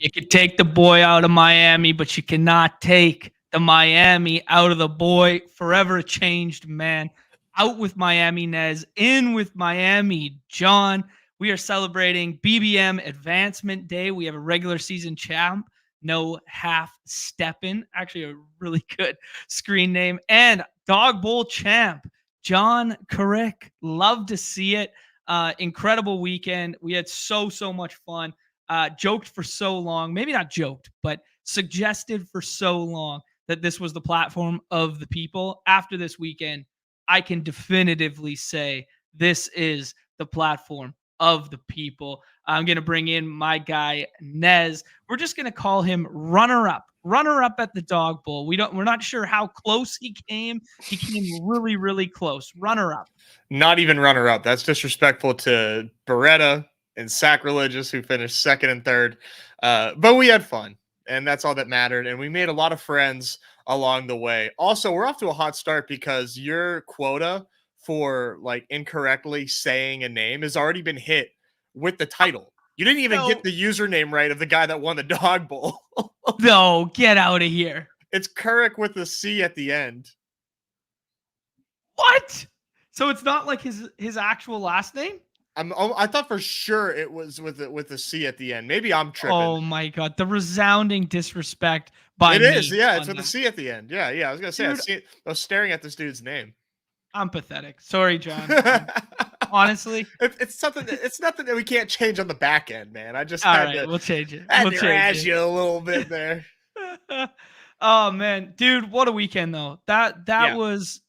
You could take the boy out of Miami, but you cannot take the Miami out of the boy. Forever a changed man. Out with Miami, Nez. In with Miami, John. We are celebrating BBM Advancement Day. We have a regular season champ. No half steppin'. Actually, a really good screen name. And Dog Bowl champ, John Kuruc. Love to see it. Incredible weekend. We had so much fun. Joked for so long, maybe not joked, but suggested for so long that this was the platform of the people. After this weekend, I can definitively say this is the platform of the people. I'm going to bring in my guy, Nez. We're just going to call him runner up at the Dog Bowl. We're not sure how close he came. He came really close. Runner up. Not even runner up. That's disrespectful to Beretta and Sacrilegious, who finished second and third. But we had fun, and that's all that mattered. And we made a lot of friends along the way. Also, we're off to a hot start because your quota for like incorrectly saying a name has already been hit with the title. You didn't even get the username right of the guy that won the Dog Bowl. No, get out of here. It's Kuruc with a C at the end. What? So it's not like his actual last name? I thought for sure it was with a C at the end. Maybe I'm tripping. Oh my god, the resounding disrespect by me. It is, yeah. It's with a C at the end. Yeah. I was gonna say, I was staring at this dude's name. I'm pathetic. Sorry, John. Honestly, it's something. It's nothing that we can't change on the back end, man. I just we'll change it. We'll change you a little bit there. Oh man, dude, what a weekend though. That was.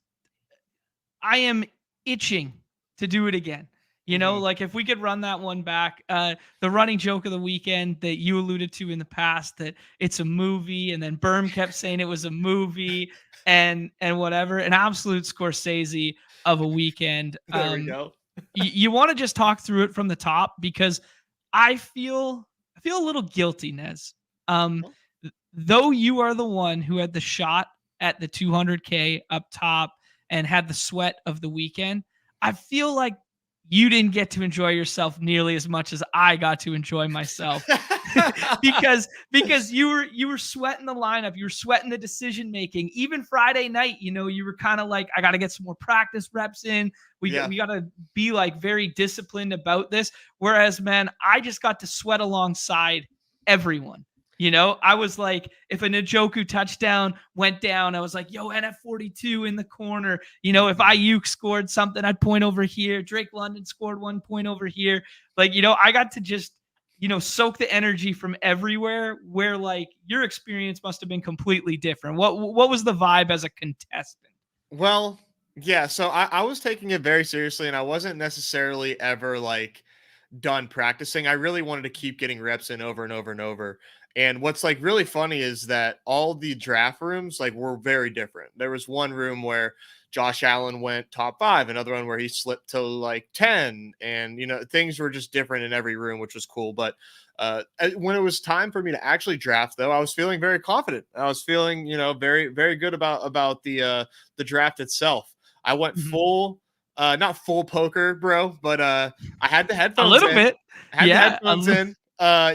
I am itching to do it again. You know, like if we could run that one back, the running joke of the weekend that you alluded to in the past, that it's a movie, and then Berm kept saying it was a movie and whatever, an absolute Scorsese of a weekend. There we go. You want to just talk through it from the top, because I feel a little guilty, Nez. Though you are the one who had the shot at the 200K up top and had the sweat of the weekend, I feel like you didn't get to enjoy yourself nearly as much as I got to enjoy myself. because you were sweating the lineup, you were sweating the decision making. Even Friday night, you know, you were kind of like, I got to get some more practice reps in. We got to be like very disciplined about this. Whereas, man, I just got to sweat alongside everyone. You know, I was like, if a Njoku touchdown went down, I was like, yo, NF42 in the corner. You know, if Ayuk scored something, I'd point over here. Drake London scored 1 point over here. Like, you know, I got to just, you know, soak the energy from everywhere, where like your experience must have been completely different. What was the vibe as a contestant? Well, yeah, so I was taking it very seriously, and I wasn't necessarily ever like done practicing. I really wanted to keep getting reps in over and over and over. And what's like really funny is that all the draft rooms like were very different. There was one room where Josh Allen went top 5, another one where he slipped to like 10, and you know, things were just different in every room, which was cool. But when it was time for me to actually draft, though, I was feeling very confident. I was feeling, you know, very, very good about the draft itself. I went full, not full poker, bro, but I had the headphones a little bit. I had the headphones in.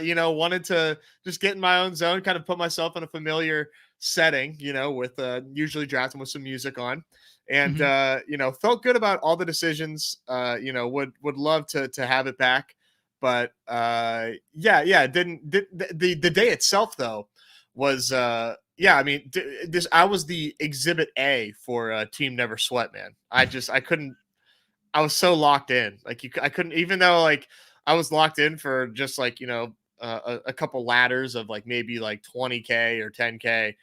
You know, wanted to just get in my own zone, kind of put myself in a familiar setting, you know, with usually drafting with some music on, and you know, felt good about all the decisions. You know, would love to have it back, but the day itself though was I mean, I was the exhibit A for Team Never Sweat, man. I couldn't. I was so locked in, like I couldn't, even though like I was locked in for just like, you know, a couple ladders of like maybe like 20K or 10K,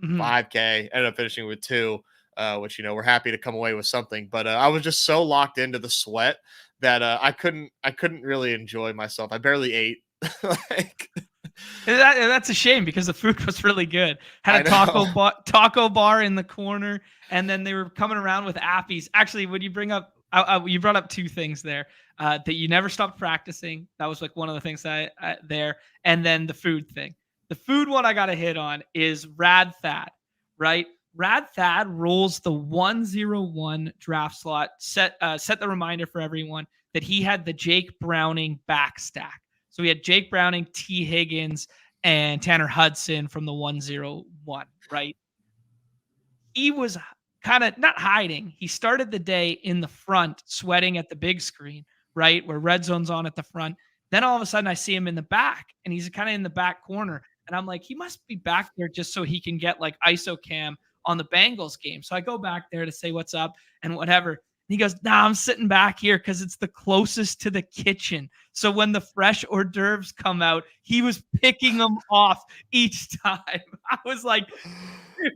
5K, ended up finishing with 2, which, you know, we're happy to come away with something. But I was just so locked into the sweat that I couldn't really enjoy myself. I barely ate. Like, that's a shame, because the food was really good. Had a taco bar in the corner, and then they were coming around with appies. Actually, when you bring up, you brought up 2 things there. That you never stopped practicing. That was like one of the things there. And then the food thing. The food one I got to hit on is Rad Thad, right? Rad Thad rolls the 101 draft slot. Set the reminder for everyone that he had the Jake Browning back stack. So we had Jake Browning, T. Higgins, and Tanner Hudson from the 101, right? He was kind of not hiding. He started the day in the front, sweating at the big screen, right? Where red zone's on at the front. Then all of a sudden I see him in the back and he's kind of in the back corner. And I'm like, he must be back there just so he can get like ISO cam on the Bengals game. So I go back there to say what's up and whatever. And he goes, nah, I'm sitting back here because it's the closest to the kitchen. So when the fresh hors d'oeuvres come out, he was picking them off each time. I was like,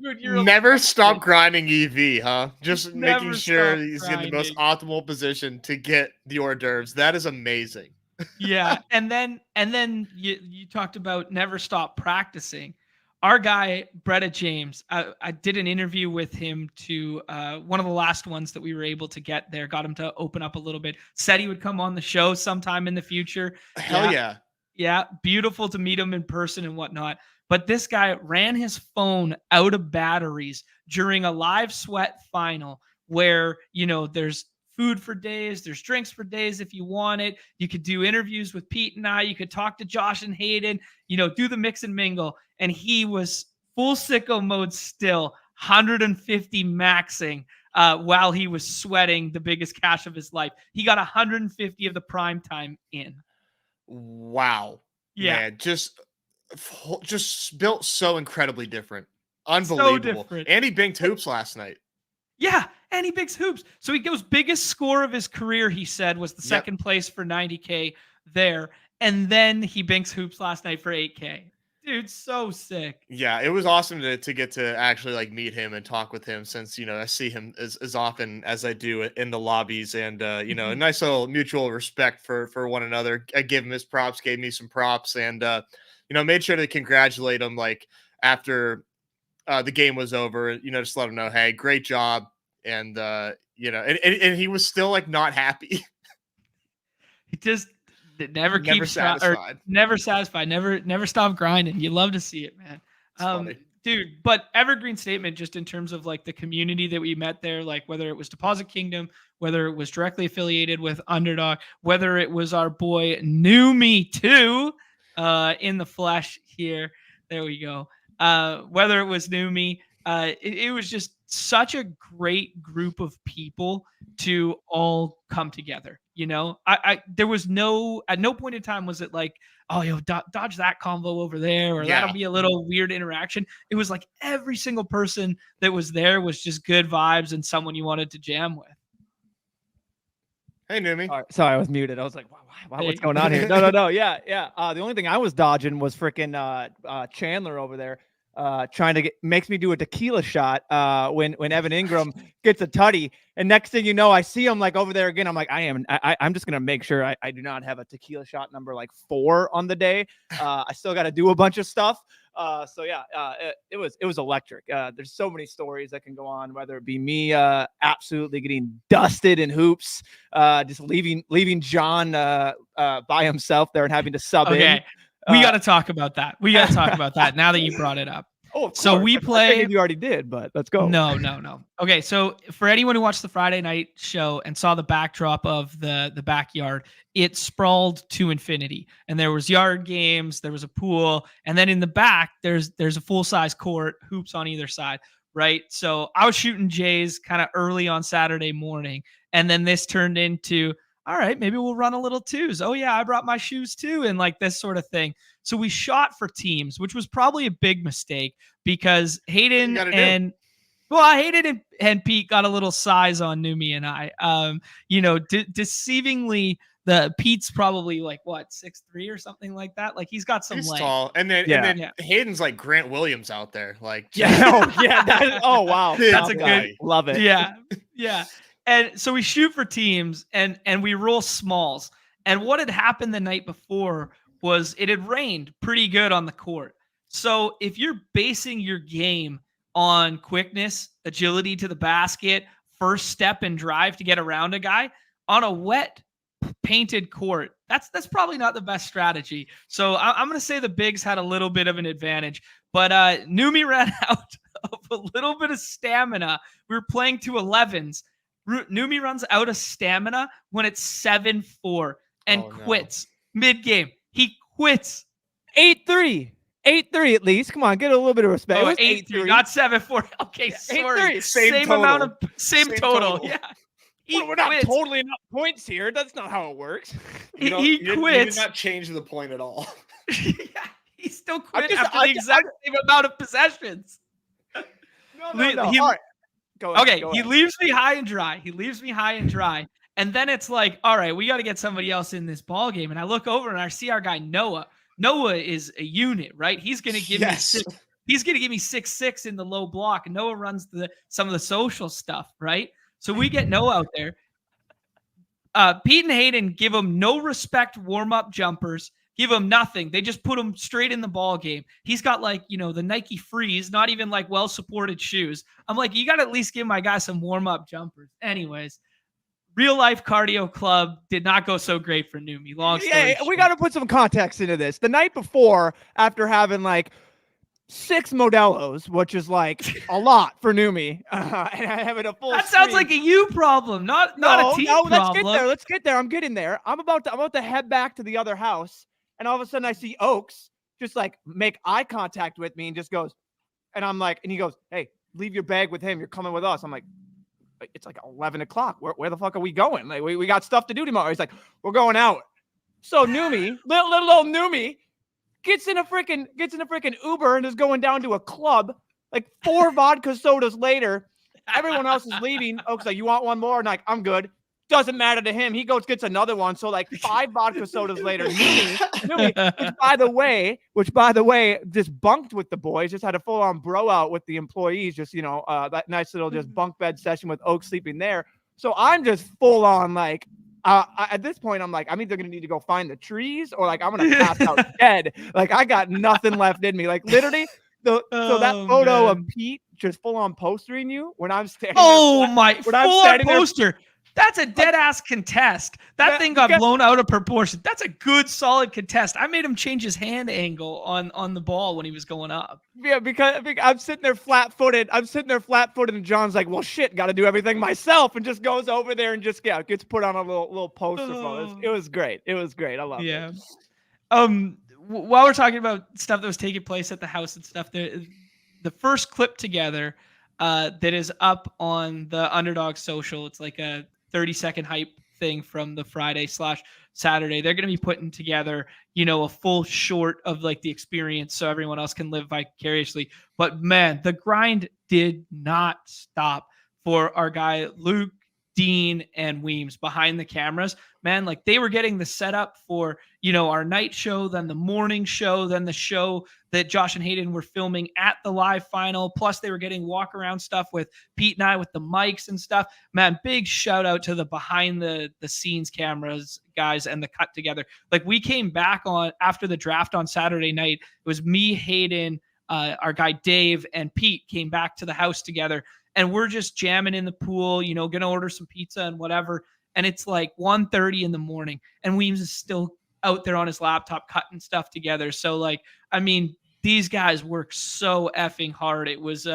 dude, never stop grinding EV, huh? Just Never making sure stop he's in the most grinding. optimal position to get the hors d'oeuvres. That is amazing. Yeah, and then you talked about never stop practicing. Our guy Bretta James, I did an interview with him to one of the last ones that we were able to get there. Got him to open up a little bit. Said he would come on the show sometime in the future. Hell yeah. Yeah, beautiful to meet him in person and whatnot. But this guy ran his phone out of batteries during a live sweat final where, there's food for days, there's drinks for days if you want it. You could do interviews with Pete and I, you could talk to Josh and Hayden, do the mix and mingle. And he was full sicko mode still, 150 maxing while he was sweating the biggest cash of his life. He got 150 of the prime time in. Wow. Yeah. Man, just built so incredibly different. Unbelievable. So different. And he binged hoops last night. Yeah, and he bigs hoops. So he goes biggest score of his career, he said, was the second place for 90K there. And then he binks hoops last night for 8K. Dude, so sick. Yeah, it was awesome to get to actually like meet him and talk with him since, I see him as often as I do in the lobbies and, a nice little mutual respect for one another. I gave him his props, gave me some props and, made sure to congratulate him like after the game was over, just let him know, hey, great job. And, and he was still like not happy. He just never satisfied. Never satisfied. Never stop grinding. You love to see it, man. Dude, but evergreen statement just in terms of like the community that we met there, like whether it was Deposit Kingdom, whether it was directly affiliated with Underdog, whether it was our boy Knew Me Too in the flesh here. There we go. Whether it was Knew Me, it was just such a great group of people to all come together. There was at no point in time was it like, oh, dodge that convo over there, or that'll be a little weird interaction. It was like every single person that was there was just good vibes and someone you wanted to jam with. Hey, Numi. Sorry, I was muted. I was like, wow, what's going on here? No. Yeah. The only thing I was dodging was freaking Chandler over there. Trying to makes me do a tequila shot when Evan Ingram gets a tutty, and next thing you know, I see him like over there again. I'm like, I'm just gonna make sure I do not have a tequila shot number like 4 on the day. I still got to do a bunch of stuff. It was electric. There's so many stories that can go on, whether it be me absolutely getting dusted in hoops, just leaving John by himself there and having to sub in. We got to talk about that. Now that you brought it up. Oh, of so course. we play. You already did, but let's go. No. Okay, so for anyone who watched the Friday night show and saw the backdrop of the backyard, it sprawled to infinity, and there was yard games, there was a pool, and then in the back there's a full size court, hoops on either side, right? So I was shooting Jays kind of early on Saturday morning, and then this turned into, all right, maybe we'll run a little twos. Oh yeah, I brought my shoes too, and like this sort of thing. So we shot for teams, which was probably a big mistake because Hayden and Pete got a little size on Numi and I. Deceivingly, the Pete's probably like what 6'3" or something like that. Like he's got some he's length. Tall, and then Hayden's like Grant Williams out there. Like oh wow, that's a good. Love it. Yeah. And so we shoot for teams and we roll smalls. And what had happened the night before was it had rained pretty good on the court. So if you're basing your game on quickness, agility to the basket, first step and drive to get around a guy on a wet painted court, that's probably not the best strategy. So I'm going to say the bigs had a little bit of an advantage, but Numi ran out of a little bit of stamina. We were playing to 11s. Numi runs out of stamina when it's 7-4 and quits mid-game. He quits. 8-3. 8-3 at least. Come on, get a little bit of respect. Oh, It was 8-3, not 7-4. Okay, Yeah, sorry. 8-3. Same amount of same total. Yeah. We're not totaling up points here. That's not how it works. He You quits. did not change the point at all. Yeah, he still quit after the exact same amount of possessions. No. All right. Go ahead. He leaves me high and dry. And then it's like, all right, we got to get somebody else in this ball game. And I look over and I see our guy Noah. Noah is a unit, right? He's going to give me six. He's going to give me 6-6 in the low block. And Noah runs some of the social stuff, right? So we get Noah out there. Pete and Hayden give him no respect warm-up jumpers. Give him nothing. They just put him straight in the ball game. He's got the Nike Freeze, not even well-supported shoes. I'm like, you got to at least give my guy some warm-up jumpers. Anyways, real life cardio club did not go so great for Numi. Long story short. We got to put some context into this. The night before, after having 6 Modelos, which is a lot for Numi, and having a full. That sounds like a you problem, not a team problem. Let's get there. I'm getting there. I'm about to head back to the other house, and all of a sudden I see Oaks just make eye contact with me and just goes, and I'm like, and he goes, "Hey, leave your bag with him. You're coming with us." I'm like, it's 11 o'clock. Where the fuck are we going? We got stuff to do tomorrow. He's like, we're going out. So Numi, little old Numi, gets in a freaking Uber and is going down to a club. 4 vodka sodas later, everyone else is leaving. Oak's like, you want one more? And I'm good. Doesn't matter to him. He gets another one. So 5 vodka sodas later, Numi, which by the way, just bunked with the boys, just had a full on bro out with the employees. Just that nice little just bunk bed session with Oak sleeping there. So I'm just full on at this point, I'm I'm either going to need to go find the trees or I'm going to pass out dead. I got nothing left in me. Literally, so that photo of Pete just full on postering you when I'm standing. Oh my! Full on poster. That's a dead ass contest. That thing got blown out of proportion. That's a good, solid contest. I made him change his hand angle on the ball when he was going up. Yeah, because I'm sitting there flat footed. And John's like, "Well, shit, got to do everything myself," and just goes over there and just gets put on a little poster photo. It was great. I love it. While we're talking about stuff that was taking place at the house and stuff, the first clip together that is up on the Underdog social. It's a 30-second hype thing from the Friday/Saturday. They're going to be putting together, a full short of the experience so everyone else can live vicariously. But man, the grind did not stop for our guy, Luke, Dean, and Weems behind the cameras. Man, they were getting the setup for, our night show, then the morning show, then the show that Josh and Hayden were filming at the live final. Plus they were getting walk around stuff with Pete and I with the mics and stuff. Man, big shout out to the behind the scenes cameras guys and the cut together. We came back on after the draft on Saturday night. It was me, Hayden, our guy Dave, and Pete came back to the house together. And we're just jamming in the pool, going to order some pizza and whatever. And it's 1:30 in the morning. And Weems is still out there on his laptop cutting stuff together. So, these guys work so effing hard. It was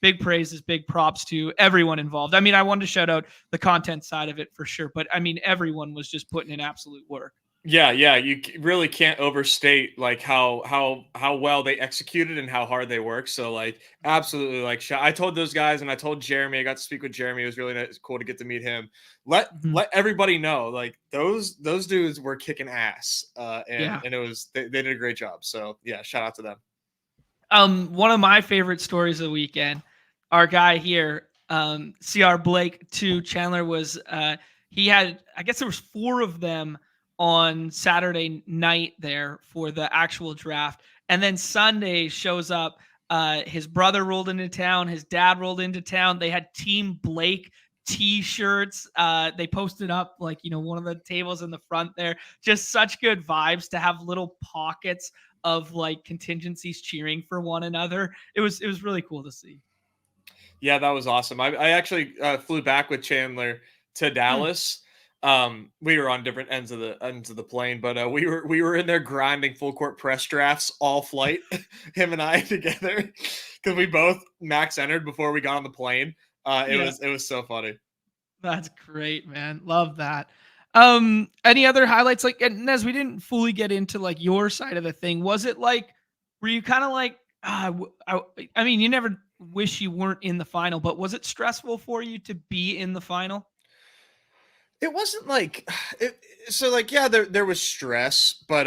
big praises, big props to everyone involved. I wanted to shout out the content side of it for sure. But, everyone was just putting in absolute work. Yeah, you really can't overstate how well they executed and how hard they work. So absolutely I told those guys and I told Jeremy. I got to speak with Jeremy. It was really nice, cool to get to meet him. Let everybody know those dudes were kicking ass. And it was they did a great job. So yeah, shout out to them. One of my favorite stories of the weekend, our guy here, CR Blake 2 Chandler was he had, I guess there was 4 of them on Saturday night there for the actual draft. And then Sunday shows up. His brother rolled into town. His dad rolled into town. They had Team Blake t-shirts. They posted up one of the tables in the front there. Just such good vibes to have little pockets of contingencies cheering for one another. It was really cool to see. Yeah, that was awesome. I actually flew back with Chandler to Dallas. We were on different ends of the plane, but we were in there grinding full court press drafts all flight, him and I together, because we both max entered before we got on the plane. It was so funny. That's great, man. Love that. Any other highlights? And as we didn't fully get into your side of the thing, was it were you kind of like, I mean, you never wish you weren't in the final, but was it stressful for you to be in the final? It wasn't like so like yeah, there was stress, but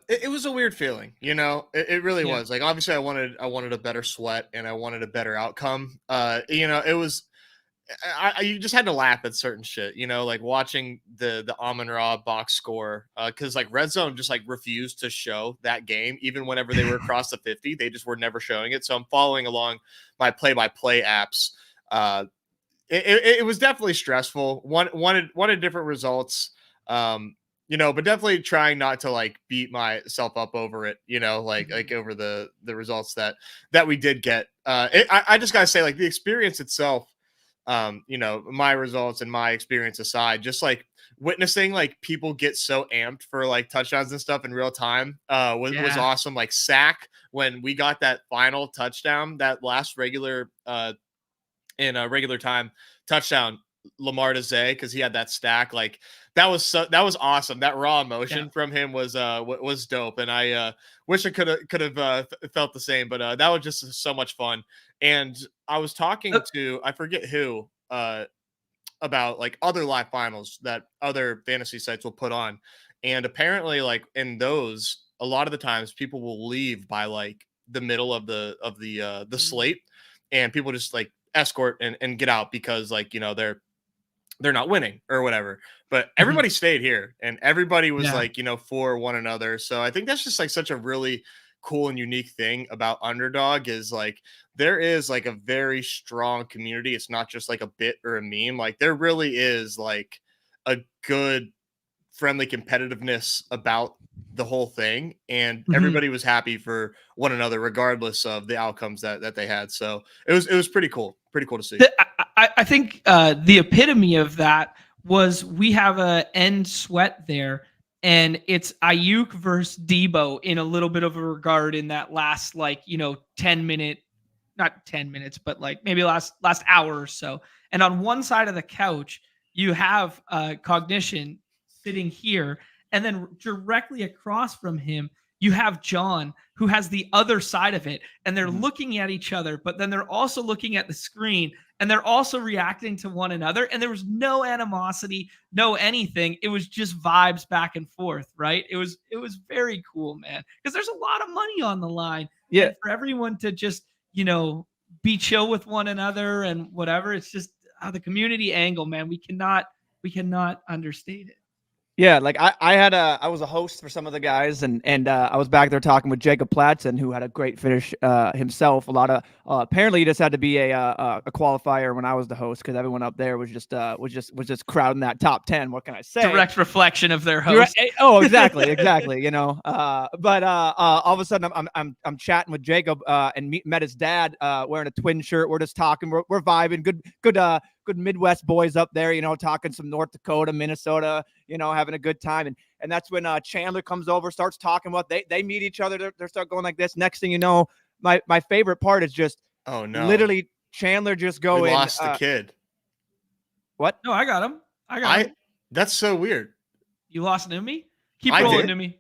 it was a weird feeling, you know. It really Yeah. was. Like obviously I wanted a better sweat and I wanted a better outcome. You know, it was you just had to laugh at certain shit, you know, like watching the Amon Ra box score, because like Red Zone just like refused to show that game, even whenever they were across the 50, they just were never showing it. So I'm following along my play-by-play apps. It was definitely stressful. Wanted different results. You know, but definitely trying not to like beat myself up over it, you know, like over the results that we did get. I just gotta say, like the experience itself, you know, my results and my experience aside, just like witnessing like people get so amped for like touchdowns and stuff in real time was awesome. Like sack when we got that final touchdown, that last regular in a regular time touchdown, Lamar to Zay, because he had that stack. Like that was awesome. That raw emotion from him was dope, and I wish I could have felt the same. But that was just so much fun. And I was talking to I forget who about like other live finals that other fantasy sites will put on, and apparently like in those a lot of the times people will leave by like the middle of the slate, and people just like escort and get out because like you know they're not winning or whatever. But everybody stayed here and everybody was like, you know, for one another. So I think that's just like such a really cool and unique thing about Underdog is like there is like a very strong community. It's not just like a bit or a meme. Like there really is like a good friendly competitiveness about the whole thing, and everybody was happy for one another regardless of the outcomes that they had. So it was pretty cool to see. I think the epitome of that was we have a end sweat there, and it's Ayuk versus Debo in a little bit of a regard in that last like 10-minute, not 10 minutes, but like maybe last hour or so. And on one side of the couch you have Cognition sitting here, and then directly across from him you have John, who has the other side of it, and they're looking at each other, but then they're also looking at the screen, and they're also reacting to one another. And there was no animosity, no anything. It was just vibes back and forth, right? It was very cool, man, because there's a lot of money on the line. Yeah. And for everyone to just, be chill with one another and whatever, it's just the community angle, man. We cannot understate it. Yeah, like I was a host for some of the guys, and I was back there talking with Jacob Platson, who had a great finish himself. A lot of apparently he just had to be a qualifier when I was the host, because everyone up there was just crowding that top 10. What can I say? Direct reflection of their host. Oh, exactly. But all of a sudden I'm chatting with Jacob and met his dad wearing a twin shirt. We're just talking. We're vibing. Good Midwest boys up there, talking some North Dakota, Minnesota, having a good time. And that's when Chandler comes over, starts talking about they meet each other. They start going like this. Next thing you know, my favorite part is just, oh no, literally Chandler just going. We lost the kid. What? No, I got him. Him. That's so weird. You lost Numi? Keep rolling, Numi.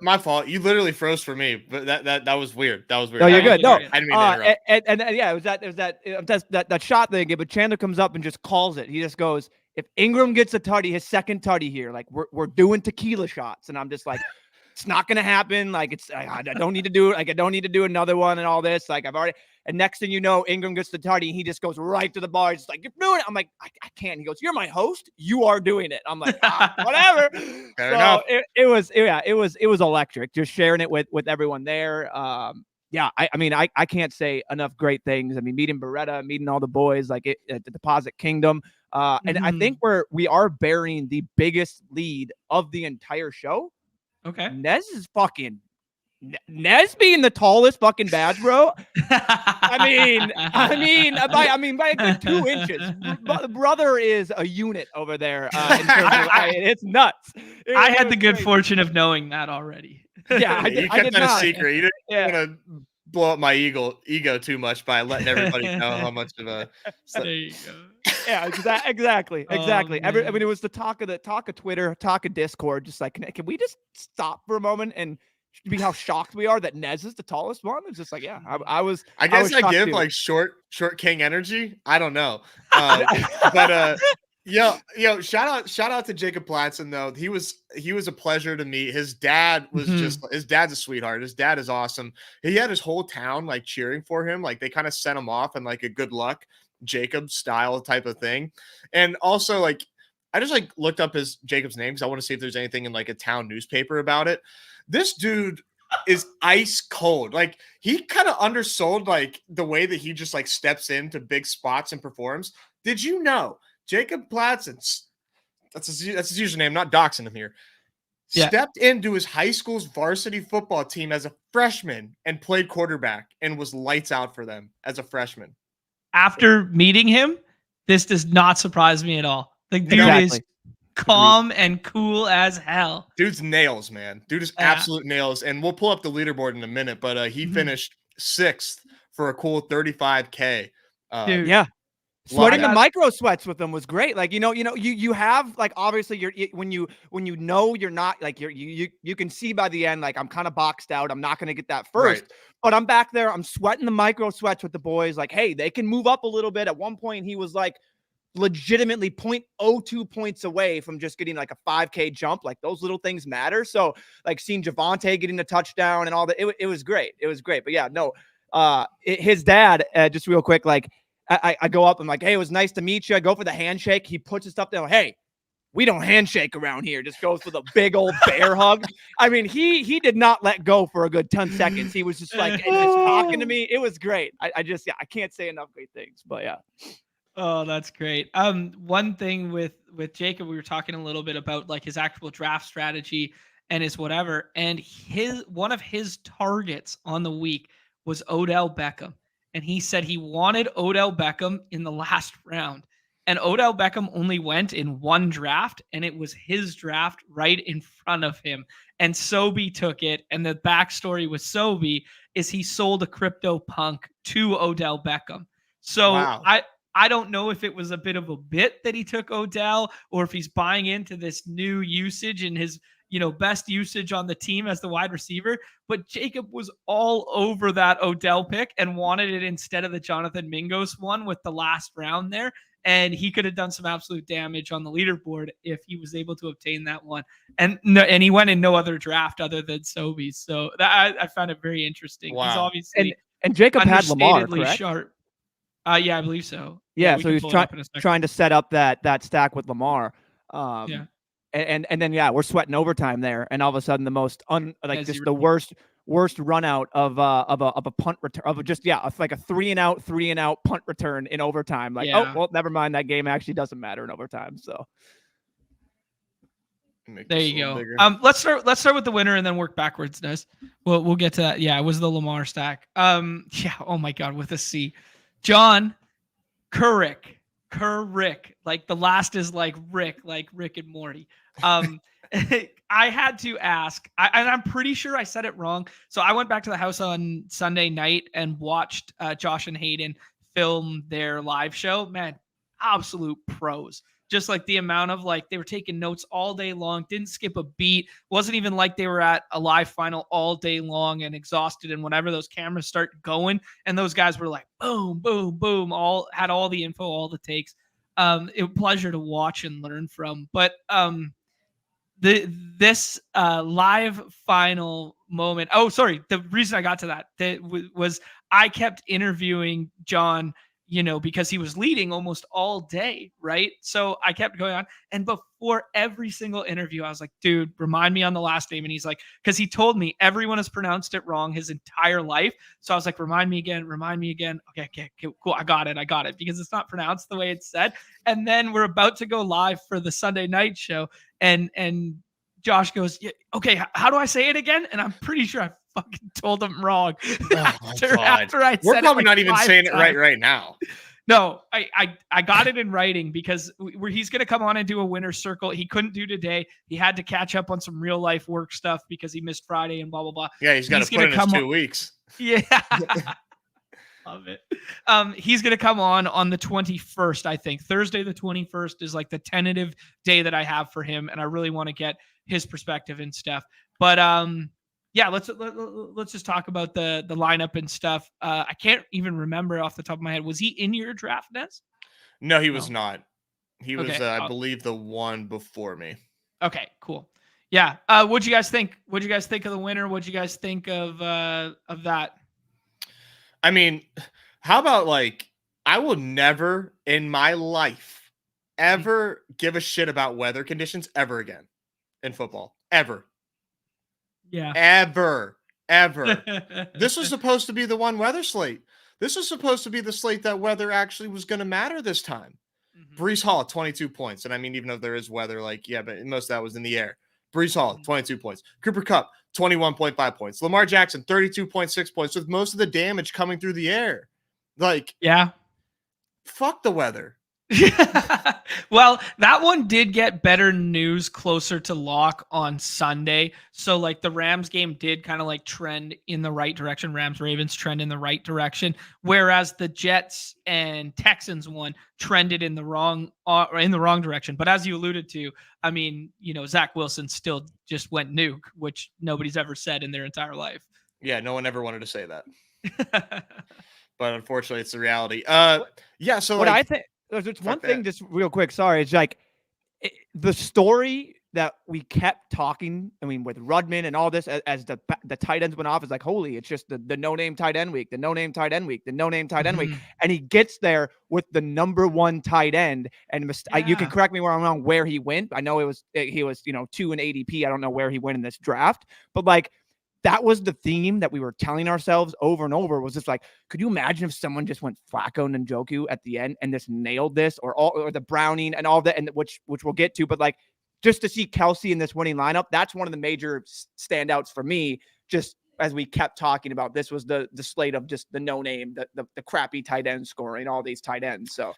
My fault. You literally froze for me, but that was weird. That was weird. No, you're good. No, I didn't mean to interrupt. And yeah, it was that shot thing. But Chandler comes up and just calls it. He just goes, "If Ingram gets a tutty, his second tutty here, like we're doing tequila shots," and I'm just like, it's not gonna happen. Like I don't need to do it. Like I don't need to do another one and all this. Like I've already. And next thing you know, Ingram gets the tutty. He just goes right to the bar. He's like, "You're doing it." I'm like, I can't. He goes, "You're my host. You are doing it." I'm like, whatever. Fair enough. It was electric. Just sharing it with everyone there. Yeah, I can't say enough great things. I mean, meeting Beretta, meeting all the boys like at the Deposit Kingdom. And I think we are bearing the biggest lead of the entire show. Okay. Nez being the tallest fucking badge, bro. I mean, by a good 2 inches. The brother is a unit over there. In terms of, it's nuts. I had the good fortune of knowing that already. Yeah, you kept that a secret. You didn't want to blow up my ego too much by letting everybody know how much of a. There you go. Yeah, exactly. Oh, I mean, it was the talk of Twitter, talk of Discord. Just like, can we just stop for a moment and be how shocked we are that Nez is the tallest one. It's just like, yeah, I was. I guess I give too. like short king energy. I don't know. But shout out to Jacob Platson though. He was a pleasure to meet. His dad was his dad's a sweetheart. His dad is awesome. He had his whole town like cheering for him. Like they kind of sent him off in like a good luck Jacob style type of thing. And also like I just like looked up Jacob's name because I want to see if there's anything in like a town newspaper about it. This dude is ice cold. Like he kind of undersold like the way that he just like steps into big spots and performs. Did you know Jacob Platson, that's his username, not doxing him here, stepped into his high school's varsity football team as a freshman and played quarterback and was lights out for them as a freshman. After meeting him, this does not surprise me at all. The dude is calm and cool as hell. Dude's nails, man. Dude is absolute nails. And we'll pull up the leaderboard in a minute, but he finished 6th for a cool 35K. Dude, yeah. Sweating the micro sweats with them was great. Like, you have like, obviously when you know you're not like you can see by the end, like I'm kind of boxed out. I'm not going to get that first, but I'm back there. I'm sweating the micro sweats with the boys. Like, hey, they can move up a little bit. At one point he was like legitimately 0.02 points away from just getting like a 5K jump. Like those little things matter. So like seeing Javonte getting the touchdown and all that, it was great. It was great. But yeah, no, his dad, just real quick, like I go up, I'm like, hey, it was nice to meet you. I go for the handshake. He puts his stuff down. Hey, we don't handshake around here. Just goes for the big old bear hug. I mean, he did not let go for a good 10 seconds. He was just like, just talking to me. It was great. I can't say enough great things, but yeah. Oh, that's great. One thing with Jacob, we were talking a little bit about like his actual draft strategy and his whatever, and one of his targets on the week was Odell Beckham, and he said he wanted Odell Beckham in the last round, and Odell Beckham only went in one draft, and it was his draft right in front of him, and Sobe took it, and the backstory with Sobe is he sold a crypto punk to Odell Beckham. So wow. I don't know if it was a bit of a bit that he took Odell or if he's buying into this new usage and his, best usage on the team as the wide receiver. But Jacob was all over that Odell pick and wanted it instead of the Jonathan Mingos one with the last round there. And he could have done some absolute damage on the leaderboard if he was able to obtain that one. And he went in no other draft other than Sobe's. So that I found it very interesting. Wow. He's obviously and Jacob had Lamar, correct? Sharp. Yeah, I believe so. Yeah, so he was trying to set up that stack with Lamar. And then we're sweating overtime there, and all of a sudden the most the worst run out of a punt return like a 3-and-out punt return in overtime. Like, oh well, never mind, that game actually doesn't matter in overtime. So there you go. Bigger. Let's start with the winner and then work backwards, Des. We'll get to that. Yeah, it was the Lamar stack. Oh my God, with a C. John Kuruc, like the last is like Rick and Morty. I had to ask, and I'm pretty sure I said it wrong. So I went back to the house on Sunday night and watched Josh and Hayden film their live show. Man, absolute pros. Just like the amount of like they were taking notes all day long, didn't skip a beat. Wasn't even like they were at a live final all day long and exhausted. And whenever those cameras start going, and those guys were like boom, boom, boom, had all the info, all the takes. It was a pleasure to watch and learn from. But this live final moment. Oh, sorry. The reason I got to that was I kept interviewing John, because he was leading almost all day, right? So I kept going on. And before every single interview, I was like, dude, remind me on the last name. And he's like, because he told me everyone has pronounced it wrong his entire life. So I was like, remind me again. Okay, cool. I got it because it's not pronounced the way it's said. And then we're about to go live for the Sunday night show. And Josh goes, yeah, okay, how do I say it again? And I'm pretty sure I fucking told him wrong after I We're said probably it not even saying times. It right now. No, I got it in writing because he's going to come on and do a winner's circle. He couldn't do today. He had to catch up on some real life work stuff because he missed Friday and blah, blah, blah. Yeah, he's got to put in his 2 weeks. Yeah. Love it. He's going to come on the 21st, I think. Thursday the 21st is like the tentative day that I have for him, and I really want to get his perspective and stuff. But yeah, let's just talk about the lineup and stuff. I can't even remember off the top of my head. Was he in your draft, Nez? No, he was not. He was, Okay. I believe, the one before me. Okay, cool. Yeah. What'd you guys think? What'd you guys think of the winner? What'd you guys think of that? I mean, how about like, I will never in my life ever give a shit about weather conditions ever again in football. Ever. Yeah. Ever. This was supposed to be the one weather slate. This was supposed to be the slate that weather actually was going to matter this time. Breece Hall, 22 points. And I mean, even though there is weather, like, yeah, but most of that was in the air. Breece Hall, 22 points. Cooper Kupp, 21.5 points. Lamar Jackson, 32.6 points, with most of the damage coming through the air. Like, yeah. Fuck the weather. Well, that one did get better news closer to lock on Sunday. So like the Rams game did kind of like trend in the right direction. Rams-Ravens trend in the right direction, whereas the Jets and Texans one trended in the wrong direction. But as you alluded to, I mean, Zach Wilson still just went nuke, which nobody's ever said in their entire life. Yeah, no one ever wanted to say that. But unfortunately, it's the reality. Yeah, so what like, I think there's one thing just real quick. Sorry, it's like the story that we kept talking. I mean, with Rudman and all this, as the tight ends went off, is like, holy, it's just the no-name tight end week, the no-name tight end week, the no-name tight end week, and he gets there with the number one tight end. And you can correct me where I'm wrong, where he went. I know he was 2 in ADP. I don't know where he went in this draft, but like, that was the theme that we were telling ourselves over and over, was just like, could you imagine if someone just went Flacco and Njoku at the end and just nailed this, or the Browning and all that, and which we'll get to, but like, just to see Kelsey in this winning lineup, that's one of the major standouts for me. Just as we kept talking about, this was the slate of just the no name, the crappy tight end scoring, all these tight ends. So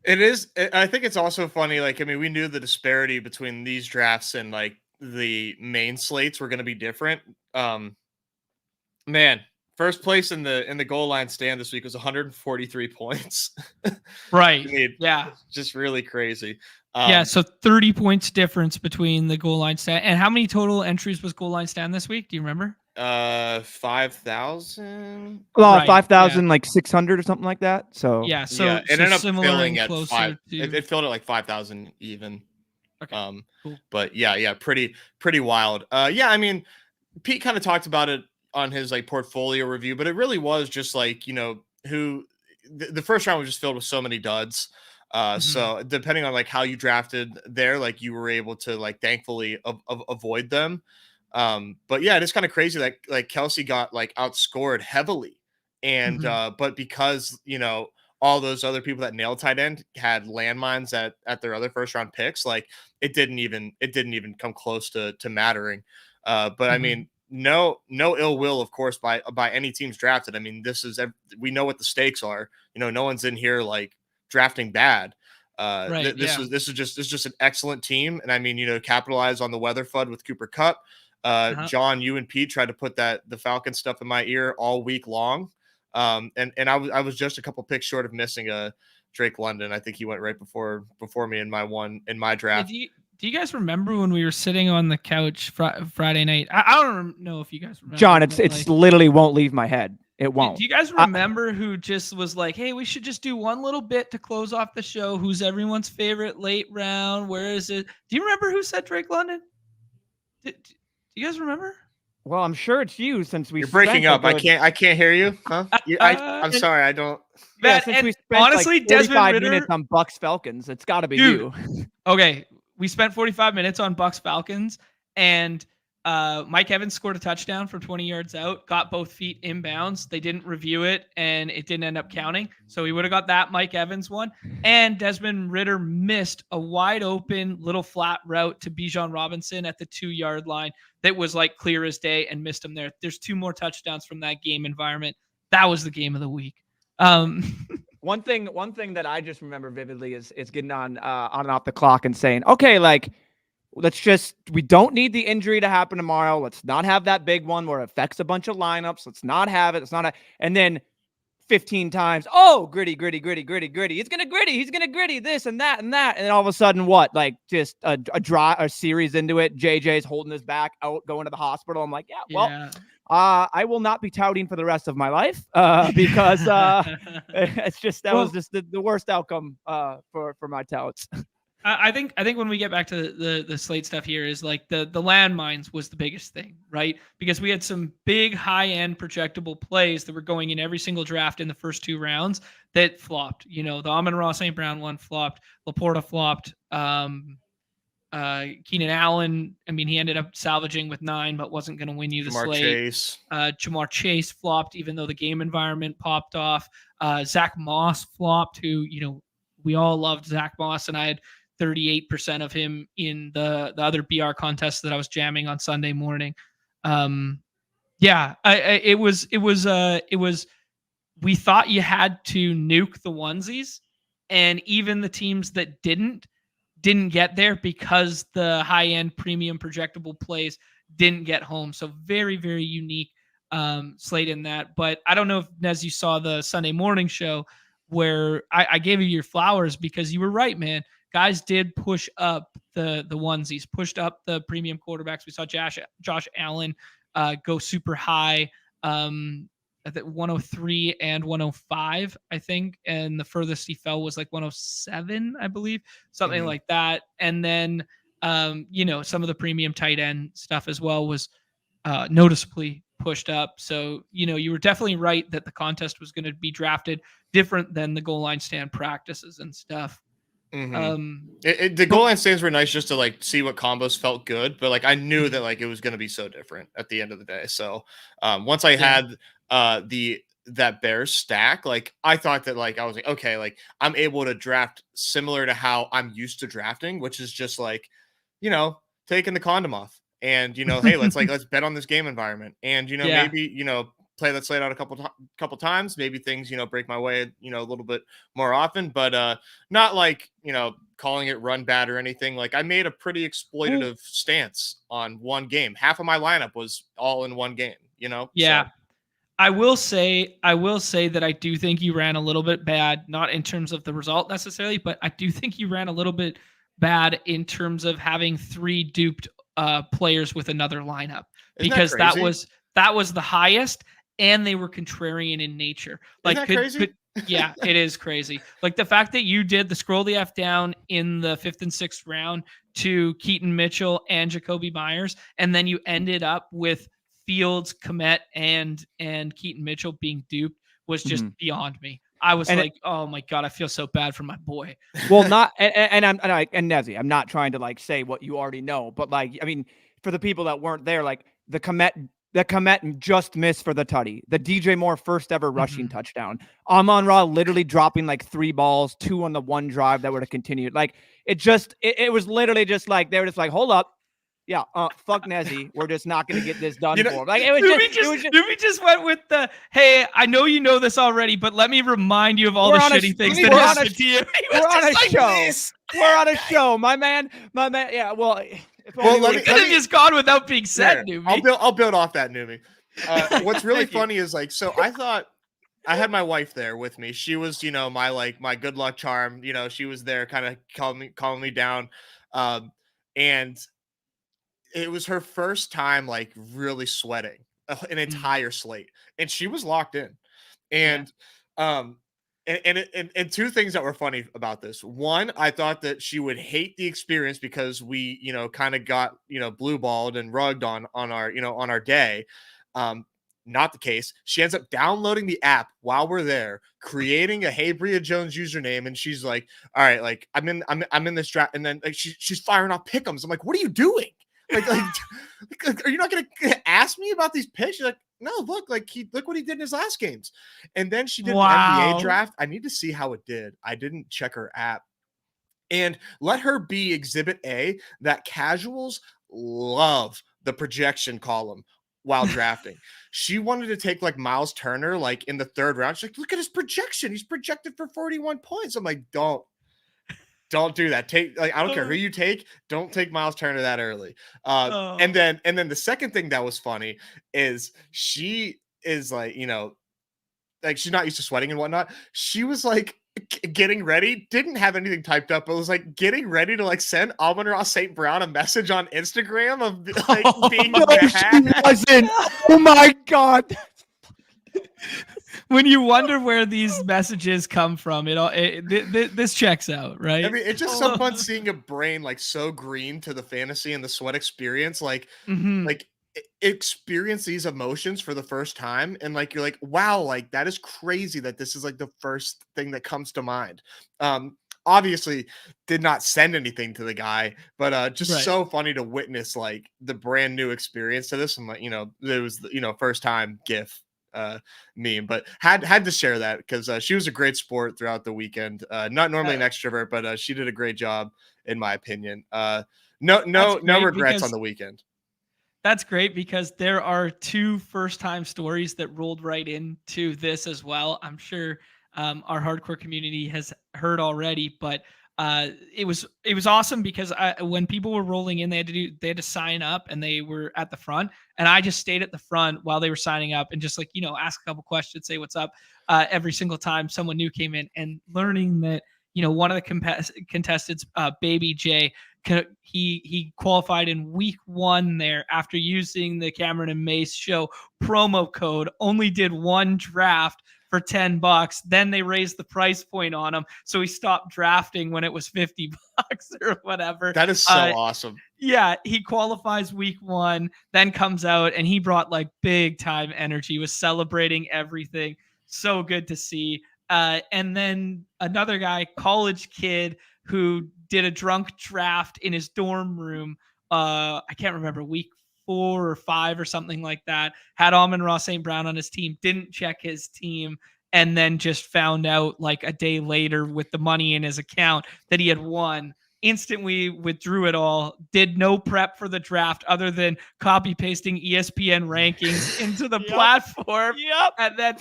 it is. I think it's also funny. Like, I mean, we knew the disparity between these drafts and like the main slates were going to be different. Man, first place in the goal line stand this week was 143 points. Right. I mean, yeah. Just really crazy. Yeah. So 30 points difference between the goal line stand. And how many total entries was goal line stand this week? Do you remember? 5,000. Well, right. 5,000, like 600 or something like that. So yeah. So yeah, it ended up filling at closer 5. To... It filled at like 5,000 even. Okay. Cool. But yeah, pretty wild. Yeah, I mean, Pete kind of talked about it on his like portfolio review, but it really was just like, who the first round was just filled with so many duds. So depending on like how you drafted there, like you were able to like thankfully avoid them. But yeah, it is kind of crazy that like Kelsey got like outscored heavily, and but because all those other people that nailed tight end had landmines at their other first round picks, like it didn't even come close to mattering. But I mean, no ill will, of course, by any teams drafted. I mean, we know what the stakes are. No one's in here like drafting bad. Right, this is just an excellent team, and I mean, capitalize on the weather FUD with Cooper Kupp. John, you and Pete tried to put the Falcon stuff in my ear all week long. And I was just a couple picks short of missing a Drake London. I think he went right before me in my draft. Do you guys remember when we were sitting on the couch Friday night? I don't know if you guys remember. John, it's literally won't leave my head. It won't. Do you guys remember who just was like, hey, we should just do one little bit to close off the show? Who's everyone's favorite late round? Where is it? Do you remember who said Drake London? Do you guys remember? Well, I'm sure it's you, since You're breaking up. I can't hear you. Huh? I'm sorry. I don't. Yeah, since we spent honestly, like 45 Desmond Ritter, minutes on Bucks Falcons, it's got to be you. Okay, we spent 45 minutes on Bucks Falcons, and Mike Evans scored a touchdown from 20 yards out, got both feet inbounds. They didn't review it, and it didn't end up counting. So we would have got that Mike Evans one. And Desmond Ritter missed a wide open little flat route to Bijan Robinson at the 2-yard line that was like clear as day, and missed him there. There's 2 more touchdowns from that game environment. That was the game of the week. One thing that I just remember vividly is getting on and off the clock and saying, okay, like, we don't need the injury to happen tomorrow. Let's not have that big one where it affects a bunch of lineups. Let's not have it. And then 15 times. Oh, gritty. He's gonna gritty this and that and that. And then all of a sudden, what? Like just a series into it. JJ's holding his back out, going to the hospital. I'm like, yeah, well, I will not be touting for the rest of my life because it's just was just the worst outcome for my touts. I think when we get back to the slate stuff here is like the landmines was the biggest thing, right? Because we had some big high end projectable plays that were going in every single draft in the first 2 rounds that flopped. You know, the Amon-Ra St. Brown one flopped, Laporta flopped, Keenan Allen. I mean, he ended up salvaging with 9, but wasn't going to win you the slate. Jamar Chase flopped, even though the game environment popped off. Zach Moss flopped, who, you know, we all loved Zach Moss, and I had 38% of him in the other BR contest that I was jamming on Sunday morning. It was we thought you had to nuke the onesies, and even the teams that didn't get there because the high end premium projectable plays didn't get home. So very, very unique slate in that. But I don't know if Nez, you saw the Sunday morning show where I gave you your flowers because you were right, man. Guys did push up the onesies, pushed up the premium quarterbacks. We saw Josh Allen go super high, at 103 and 105, I think. And the furthest he fell was like 107, I believe, something like that. And then, some of the premium tight end stuff as well was noticeably pushed up. So, you were definitely right that the contest was going to be drafted different than the goal line stand practices and stuff. The goal line stands were nice just to like see what combos felt good, but like I knew that like it was going to be so different at the end of the day. So once I had that Bears stack, like I thought that like I was like, okay, like I'm able to draft similar to how I'm used to drafting, which is just like, taking the condom off and hey, let's bet on this game environment and maybe play that slate out a couple times. Maybe things, break my way, a little bit more often, but not like, calling it run bad or anything. Like I made a pretty exploitative stance on one game. Half of my lineup was all in one game, Yeah. So. I will say that I do think you ran a little bit bad, not in terms of the result necessarily, but I do think you ran a little bit bad in terms of having 3 duped players with another lineup. Because that was the highest, and they were contrarian in nature. Like, isn't that crazy? Yeah, it is crazy. Like the fact that you did the scroll the F down in the 5th and 6th round to Keaton Mitchell and Jacoby Myers, and then you ended up with Fields, Kmet, and Keaton Mitchell being duped was just beyond me. I was oh my God, I feel so bad for my boy. Well, not and Nezzy, I'm not trying to like say what you already know, but like I mean, for the people that weren't there, like the Kmet just missed for the tutty. The DJ Moore first ever rushing touchdown. Amon-Ra literally dropping like 3 balls, 2 on the one drive that would have continued. Like it was literally just like they were just like, hold up. Yeah, fuck Nezzy. We're just not going to get this done for him. Like it was we just went with the, hey, I know you know this already, but let me remind you of all the shitty things that happened to you. We're on a show. We're on a show, my man. Yeah, well, let me just gone without being said, Newbie. I'll build off that, Newbie. What's really funny is like, so I thought I had my wife there with me. She was, my good luck charm. She was there, kind of calming me down, and it was her first time like really sweating an entire slate, and she was locked in. And and 2 things that were funny about this. One, I thought that she would hate the experience because we, kind of got, blue balled and rugged on our, on our day. Not the case. She ends up downloading the app while we're there, creating a Hey Bria Jones username, and she's like, all right, like I'm in this draft, and then like she's firing off pick'ems. I'm like, what are you doing? Like, are you not going to ask me about these picks? She's like, no, look what he did in his last games. And then she did the NBA draft. I need to see how it did. I didn't check her app. And let her be exhibit A that casuals love the projection column while drafting. She wanted to take like Miles Turner, like in the 3rd round. She's like, look at his projection. He's projected for 41 points. I'm like, don't do that. I don't care who you take. Don't take Miles Turner that early. And then the second thing that was funny is she is like, like she's not used to sweating and whatnot. She was like getting ready, didn't have anything typed up, but was like getting ready to like send Amon-Ra St. Brown a message on Instagram of like being mad. Oh my God. When you wonder where these messages come from, this checks out, right? I mean, it's just so fun seeing a brain like so green to the fantasy and the sweat experience, like experience these emotions for the first time, and like you're like, wow, like that is crazy that this is like the first thing that comes to mind. Obviously did not send anything to the guy, but just so funny to witness like the brand new experience to this, and like, it was first time GIF meme, but had to share that because she was a great sport throughout the weekend. Not normally an extrovert, but she did a great job in my opinion. No regrets on the weekend. That's great because there are 2 first-time stories that rolled right into this as well. I'm sure our hardcore community has heard already, but it was awesome because when people were rolling in, they had to sign up, and they were at the front, and I just stayed at the front while they were signing up and just like ask a couple questions, say what's up every single time someone new came in, and learning that one of the contestants, Baby J, he qualified in week 1 there after using the Cameron and Mace show promo code, only did 1 draft for $10. Then they raised the price point on him, so he stopped drafting when it was $50 or whatever. That is so awesome. Yeah, he qualifies week 1, then comes out, and he brought like big time energy, was celebrating everything. So good to see. And then another guy, college kid, who did a drunk draft in his dorm room. I can't remember, week 4 or 5 or something like that. Had Amon-Ra St. Brown on his team, didn't check his team, and then just found out like a day later with the money in his account that he had won. Instantly withdrew it all, did no prep for the draft other than copy pasting ESPN rankings into the platform. And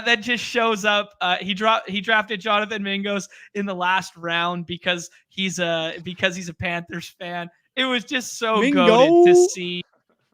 then just shows up. He drafted Jonathan Mingos in the last round because he's a Panthers fan. It was just so goated to see.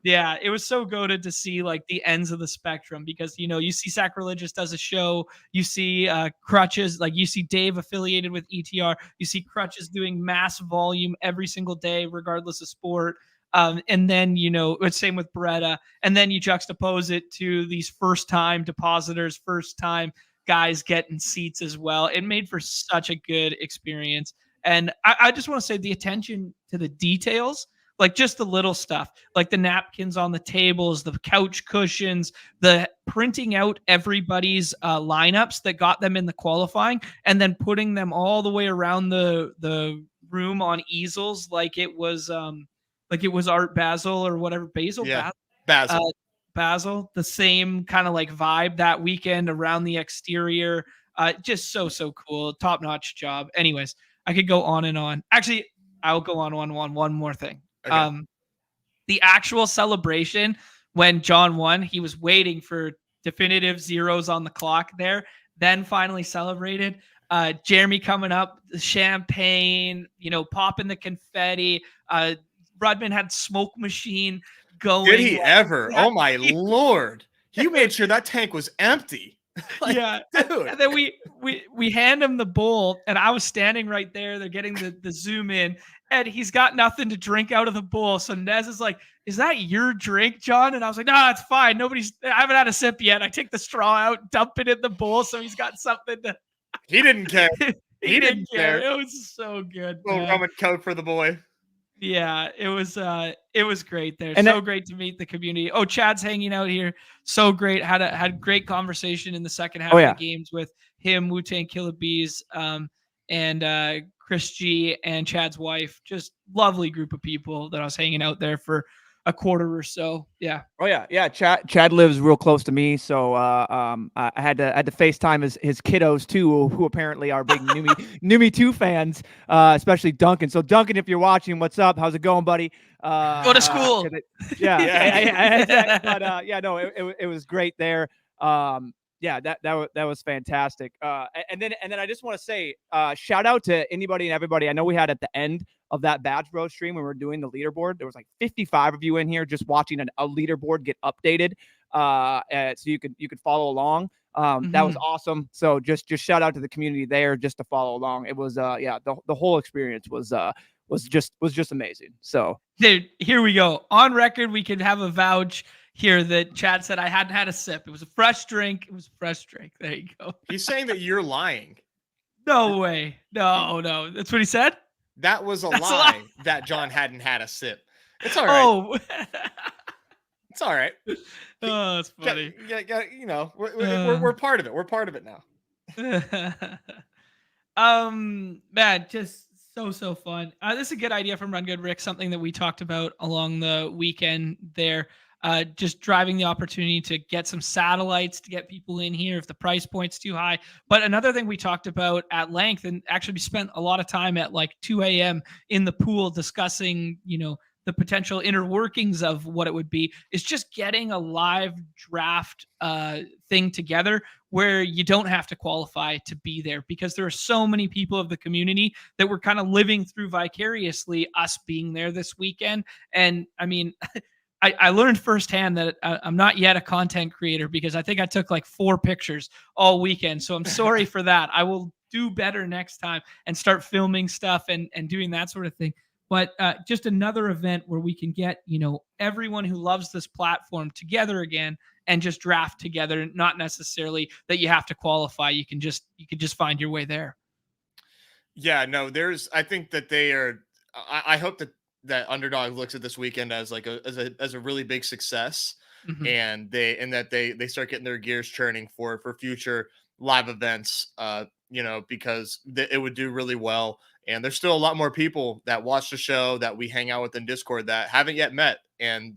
Yeah, it was so goated to see like the ends of the spectrum because you see Sacrilegious does a show, you see Crutches, like you see Dave affiliated with ETR, you see Crutches doing mass volume every single day regardless of sport, and then it's same with Beretta, and then you juxtapose it to these first time depositors, first time guys getting seats as well. It made for such a good experience, and I just want to say the attention to the details. Like just the little stuff, like the napkins on the tables, the couch cushions, the printing out everybody's lineups that got them in the qualifying, and then putting them all the way around the room on easels, like it was Art Basel or whatever. Basil, yeah, Basil, the same kind of like vibe that weekend around the exterior. Just so cool, top notch job. Anyways, I could go on and on. Actually, I'll go on one more thing. Okay. The actual celebration when John won, he was waiting for definitive zeros on the clock there, then finally celebrated. Jeremy coming up, the champagne, popping the confetti. Rudman had smoke machine going. Did he ever? Oh my Lord. He made sure that tank was empty. Like, yeah, dude. And then we hand him the bowl, and I was standing right there. They're getting the zoom in, and he's got nothing to drink out of the bowl. So Nez is like, "Is that your drink, John?" And I was like, "No, it's fine. I haven't had a sip yet." I take the straw out, dump it in the bowl, so he's got something to. He didn't care. he didn't care. It was so good. Little rum and coke for the boy. Yeah, it was great there. And so great to meet the community. Oh, Chad's hanging out here. So great. Had great conversation in the second half of the games with him, Wu-Tang Killer Bees, and Chris G and Chad's wife. Just lovely group of people that I was hanging out there for a quarter or so. Yeah. Oh yeah. Chad lives real close to me, so I had to FaceTime his kiddos too, who apparently are big Numi 2 fans, especially Duncan. So Duncan, if you're watching, what's up? How's it going, buddy? Go to school. It was great there. That was fantastic. And then I just want to say, shout out to anybody and everybody. I know we had at the end of that Badge Bro stream when we were doing the leaderboard. There was like 55 of you in here just watching a leaderboard get updated. So you could follow along. That was awesome. So just shout out to the community there just to follow along. It was the whole experience was just amazing. So dude, here we go. On record, we could have a vouch here that Chad said I hadn't had a sip. It was a fresh drink. It was a fresh drink. There you go. He's saying that you're lying. No way. No. That's what he said? That was a lie that John hadn't had a sip. It's all right. Oh. It's all right. Oh, that's funny. Yeah, you know, we're part of it. We're part of it now. Man, just so fun. This is a good idea from Run Good Rick, something that we talked about along the weekend there. Just driving the opportunity to get some satellites to get people in here if the price point's too high. But another thing we talked about at length, and actually we spent a lot of time at like 2 a.m. in the pool discussing, the potential inner workings of what it would be, is just getting a live draft thing together where you don't have to qualify to be there, because there are so many people of the community that were kind of living through vicariously us being there this weekend. And I mean, I learned firsthand that I'm not yet a content creator, because I think I took like 4 pictures all weekend. So I'm sorry for that. I will do better next time and start filming stuff and doing that sort of thing. But just another event where we can get, everyone who loves this platform together again and just draft together. Not necessarily that you have to qualify. You can just find your way there. Yeah, no, I think that they are, I hope that Underdog looks at this weekend as like as a really big success, and that they start getting their gears churning for future live events, because it would do really well. And there's still a lot more people that watch the show that we hang out with in Discord that haven't yet met. And,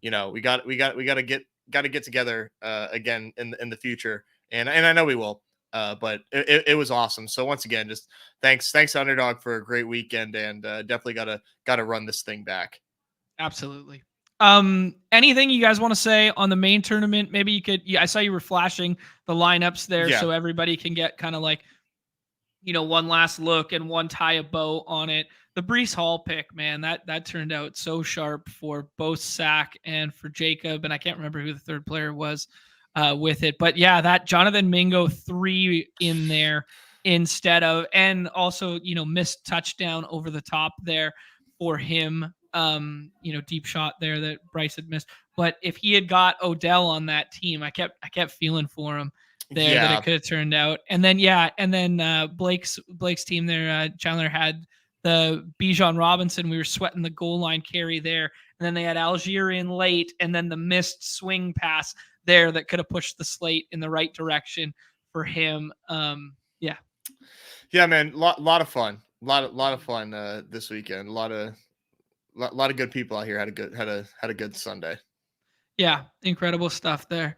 we got to get together again in the future. And I know we will, but it was awesome. So once again, just thanks to Underdog for a great weekend, and definitely got to run this thing back. Absolutely. Anything you guys want to say on the main tournament? Maybe you could, I saw you were flashing the lineups there, so everybody can get kind of like, one last look and one tie a bow on it. The Brees Hall pick, man, that turned out so sharp for both Sack and for Jacob. And I can't remember who the third player was with it, but yeah, that Jonathan Mingo 3 in there instead of, and also, missed touchdown over the top there for him. Deep shot there that Bryce had missed. But if he had got Odell on that team, I kept feeling for him there that it could have turned out. And then Blake's team there, Chandler had the Bijan Robinson. We were sweating the goal line carry there. And then they had Algier in late, and then the missed swing pass there that could have pushed the slate in the right direction for him. Yeah, man, lot of fun. Lot of fun this weekend. A lot of good people out here. Had a good Sunday. Yeah, incredible stuff there.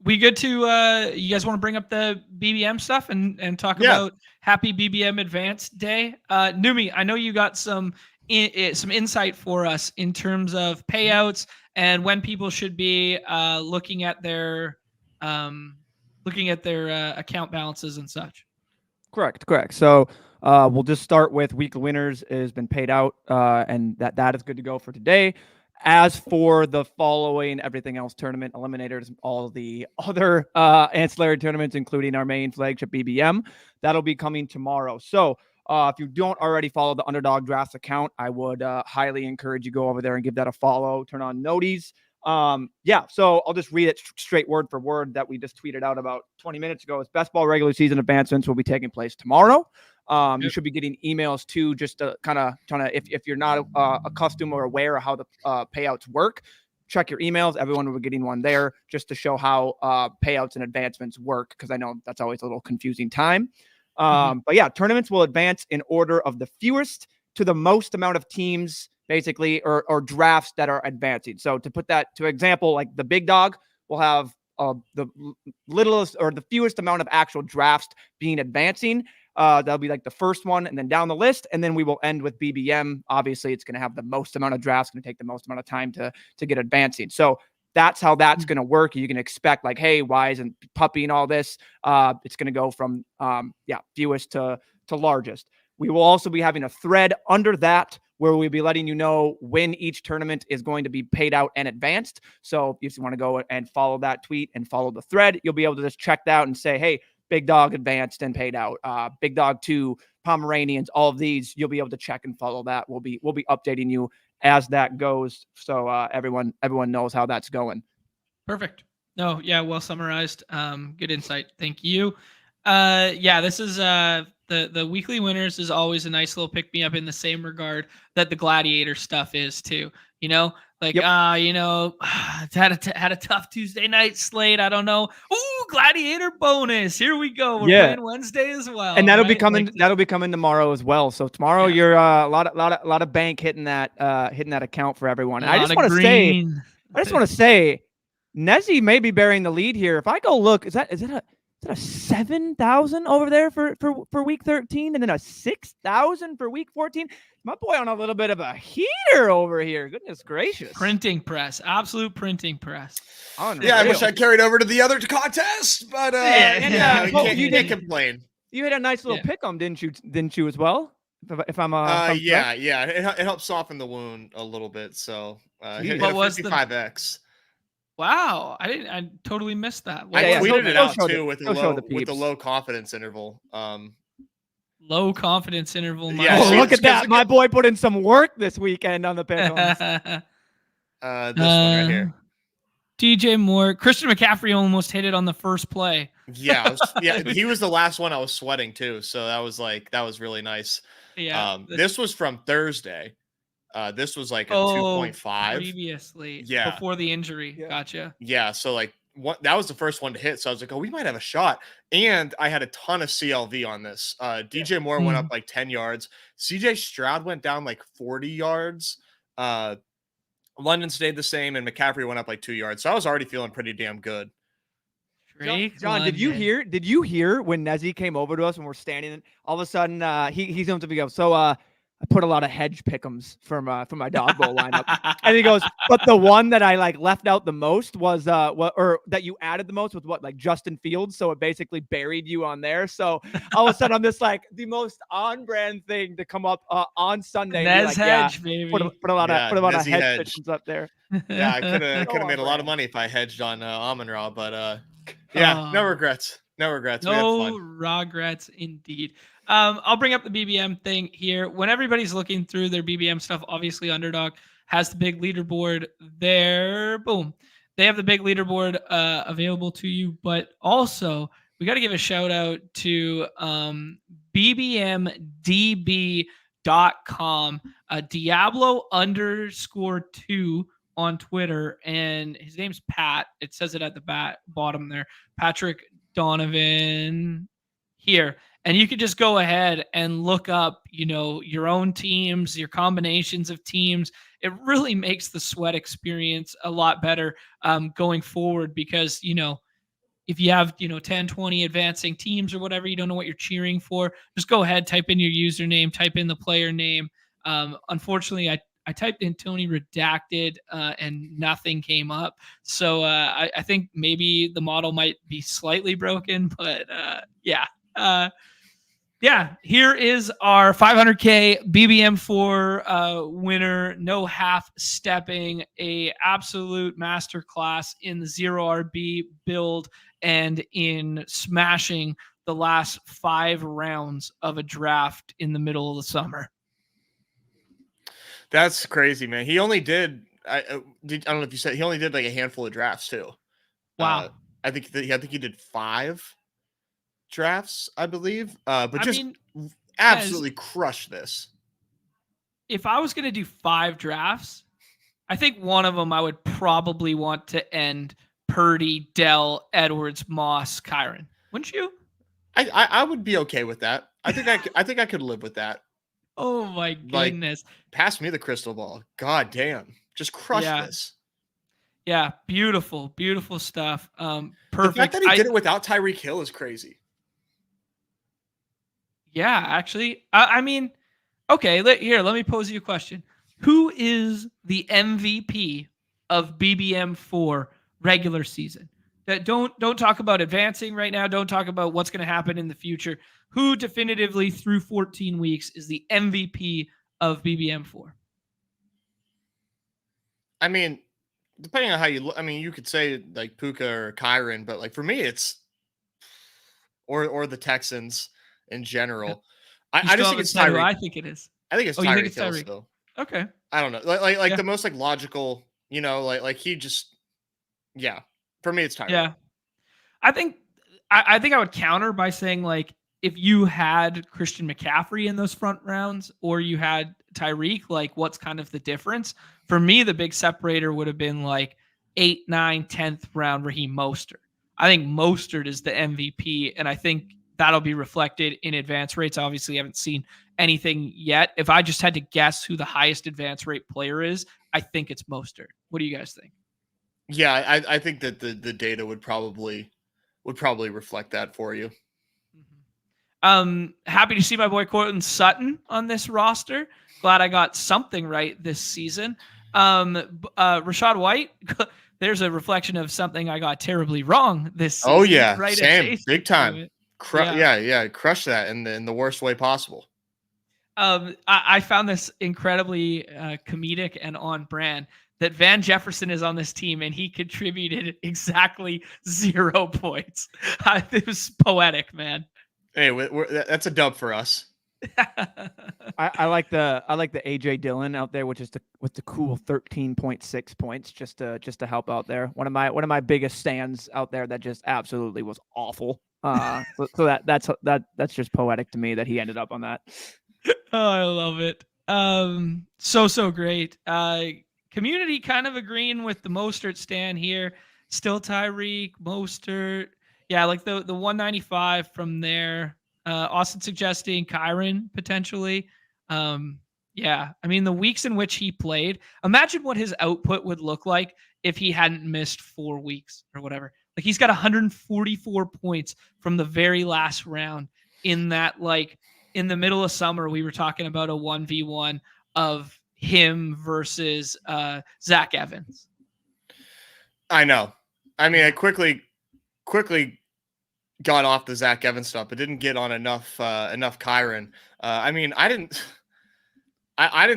We good to you guys want to bring up the BBM stuff and talk about happy BBM Advanced Day? Numi, I know you got some insight for us in terms of payouts and when people should be looking at their account balances and such. Correct. So we'll just start with weekly winners has been paid out, and that is good to go for today. As for the following everything else tournament eliminators, all the other ancillary tournaments, including our main flagship BBM, that'll be coming tomorrow. So if you don't already follow the Underdog Drafts account, I would highly encourage you go over there and give that a follow, turn on noties. So I'll just read it straight word for word that we just tweeted out about 20 minutes ago. It's best ball regular season advancements will be taking place tomorrow. You should be getting emails too, just to kind of if you're not accustomed or aware of how the payouts work, check your emails. Everyone will be getting one there just to show how payouts and advancements work, because I know that's always a little confusing time. But yeah, tournaments will advance in order of the fewest to the most amount of teams, basically, or drafts that are advancing. So to put that to example, like the Big Dog will have the littlest or the fewest amount of actual drafts being advancing. That'll be like the first one, and then down the list, and then we will end with BBM. Obviously, it's going to have the most amount of drafts, going to take the most amount of time to get advancing. So that's how that's going to work. You can expect like, hey, why isn't Puppy and all this? It's going to go from fewest to largest. We will also be having a thread under that where we'll be letting you know when each tournament is going to be paid out and advanced. So if you want to go and follow that tweet and follow the thread, you'll be able to just check that out and say, hey, Big Dawg advanced and paid out. Big Dawg 2, Pomeranians, all of these, you'll be able to check and follow that. We'll be updating you as that goes. So everyone knows how that's going. Perfect. No, yeah, well summarized. Good insight. Thank you. Yeah, this is the weekly winners is always a nice little pick me up in the same regard that the gladiator stuff is too. You know, like had a tough Tuesday night slate. I don't know. Ooh, gladiator bonus. Here we go. We're playing Wednesday as well, and that'll be coming. That'll be coming tomorrow as well. So tomorrow you're a lot of bank hitting that account for everyone. And I just want to say, Nezzy may be bearing the lead here. If I go look, is that a 7,000 over there for week 13 and then a 6,000 for week 14? My boy on a little bit of a heater over here. Goodness gracious. Printing press. Absolute printing press. Unreal. Yeah, I wish I carried over to the other contest, but you didn't complain. You had a nice little pick 'em, didn't you as well? If I'm it helps soften the wound a little bit. So what was 55x? Wow, I totally missed that. I tweeted it out too with the low confidence interval. Low confidence interval. Look at that! My boy put in some work this weekend on the pick-ems. This one right here. DJ Moore, Christian McCaffrey almost hit it on the first play. Yeah, he was the last one I was sweating too. So that was really nice. Yeah, this was from Thursday. This was like a 2.5 previously. Yeah, before the injury. Yeah. Gotcha. Yeah, so like that was the first one to hit. So I was like, oh, we might have a shot. And I had a ton of CLV on this. DJ Moore went up like 10 yards. CJ Stroud went down like 40 yards. London stayed the same, and McCaffrey went up like 2 yards. So I was already feeling pretty damn good. John, did you hear when Nezzy came over to us when we're standing? All of a sudden, he comes up and goes, so I put a lot of hedge pick'ems for my dog bowl lineup. And he goes, but the one that I like left out the most was or that you added the most was like Justin Fields. So it basically buried you on there. So all of a sudden I'm just like the most on brand thing to come up on Sunday. Nez hedge, baby. Put a lot of hedge pick'ems up there. Yeah, I could have made a lot of money if I hedged on Amon-Ra, but no regrets. No regrets. No regrets indeed. I'll bring up the BBM thing here. When everybody's looking through their BBM stuff, obviously Underdog has the big leaderboard there. Boom. They have the big leaderboard available to you, but also we got to give a shout out to bbmdb.com, Diablo_2 on Twitter, and his name's Pat. It says it at the bottom there. Patrick Donovan here. And you could just go ahead and look up, your own teams, your combinations of teams. It really makes the sweat experience a lot better going forward because, if you have, 10, 20 advancing teams or whatever, you don't know what you're cheering for, just go ahead, type in your username, type in the player name. Unfortunately, I typed in Tony Redacted and nothing came up. So I think maybe the model might be slightly broken, but yeah. Here is our 500K BBM4 winner. No half stepping, a absolute masterclass in the 0RB build and in smashing the last 5 rounds of a draft in the middle of the summer. That's crazy, man. He only did. I don't know if you said he only did like a handful of drafts too. Wow. I think he did 5 drafts, I believe. But absolutely crushed this. If I was going to do 5 drafts, I think one of them I would probably want to end Purdy, Dell, Edwards, Moss, Kyron. Wouldn't you? I would be okay with that. I think I could live with that. Oh my goodness. Pass me the crystal ball. God damn. Just crush this. Yeah, beautiful, beautiful stuff. Perfect. The fact that he did it without Tyreek Hill is crazy. Yeah, actually. Okay, let me pose you a question. Who is the MVP of BBM4 regular season? Don't talk about advancing right now. Don't talk about what's going to happen in the future. Who definitively through 14 weeks is the MVP of BBM4? I mean, depending on how you look, I mean, you could say like Puka or Kyron, but like for me, it's or the Texans in general. I just think it's Tyreek. Tyreek. I think it is. I think it's You think Tyreek it's Hill Tyreek? still. Okay. I don't know. Like Yeah. the most like logical, like he just, yeah. For me, it's Tyreek. Yeah. I think I would counter by saying, like, if you had Christian McCaffrey in those front rounds or you had Tyreek, like, what's kind of the difference? For me, the big separator would have been like 8, 9, 10th round Raheem Mostert. I think Mostert is the MVP, and I think that'll be reflected in advance rates. Obviously, I haven't seen anything yet. If I just had to guess who the highest advance rate player is, I think it's Mostert. What do you guys think? Yeah, I think that the data would probably reflect that for you. Happy to see my boy Courtland Sutton on this roster. Glad I got something right this season. Rachaad White, there's a reflection of something I got terribly wrong this season. Oh yeah, right, Sam, big time. Yeah. Crush that in the worst way possible. I found this incredibly comedic and on brand that Van Jefferson is on this team and he contributed exactly 0 points. It was poetic, man. Hey, that's a dub for us. I like the AJ Dillon out there, which is with the cool 13.6 points, just to help out there. One of my biggest stands out there that just absolutely was awful. So that's just poetic to me that he ended up on that. Oh, I love it. So great. Community kind of agreeing with the Mostert stand here. Still Tyreek, Mostert. Yeah, like the 195 from there. Austin suggesting Kyron potentially. Yeah, I mean, the weeks in which he played, imagine what his output would look like if he hadn't missed 4 weeks or whatever. Like, he's got 144 points from the very last round in that, like, in the middle of summer, we were talking about a 1v1 of him versus Zach Evans. I know. I mean, I quickly got off the Zach Evans stuff, but didn't get on enough Kyron. I mean, I didn't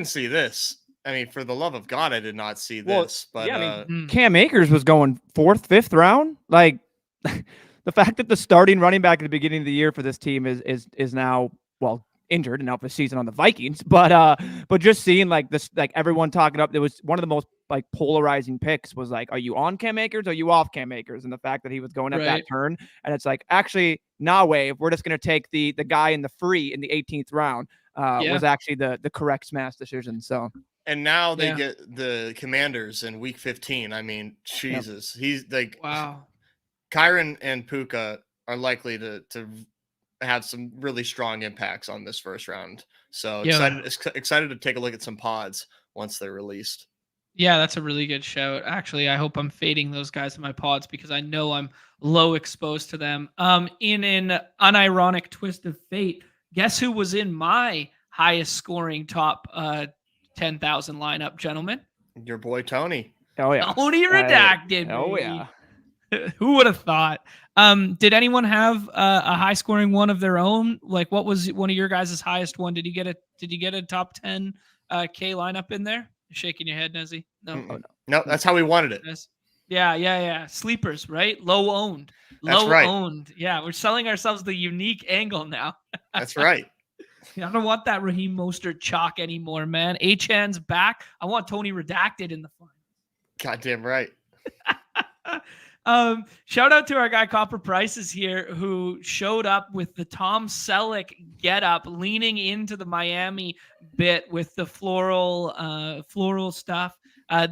see this. I mean, for the love of God, I did not see this. But yeah, I mean, Cam Akers was going 4th, 5th round. Like, the fact that the starting running back at the beginning of the year for this team is now, well, injured and out for the season on the Vikings, but just seeing like this, like everyone talking up, there was one of the most like polarizing picks was like, are you on Cam Akers? Or are you off Cam Akers? And the fact that he was going at that turn, and it's like, actually, nah, Wave, we're just going to take the guy in the free in the 18th round was actually the correct smash decision. So. And now they get the Commanders in week 15. I mean, Jesus, he's like, wow. Kyron and Puka are likely to have some really strong impacts on this first round. So excited to take a look at some pods once they're released. Yeah, that's a really good shout. Actually, I hope I'm fading those guys in my pods because I know I'm low exposed to them. In an unironic twist of fate, guess who was in my highest scoring top 10,000 lineup, gentlemen? Your boy Tony. Oh yeah. Tony Redacted. Oh yeah. Who would have thought? Did anyone have a high scoring one of their own? Like, what was one of your guys' highest one? Did you get a top 10 K lineup in there? You're shaking your head, Nezzy. No. Oh, no, that's how we wanted it. Yeah. Sleepers, right? Low owned. Owned. Yeah, we're selling ourselves the unique angle now. That's right. I don't want that Raheem Mostert chalk anymore, man. Achan's back. I want Tony Redacted in the final. Goddamn right. Shout out to our guy Copper Prices here, who showed up with the Tom Selleck get up, leaning into the Miami bit with the floral stuff.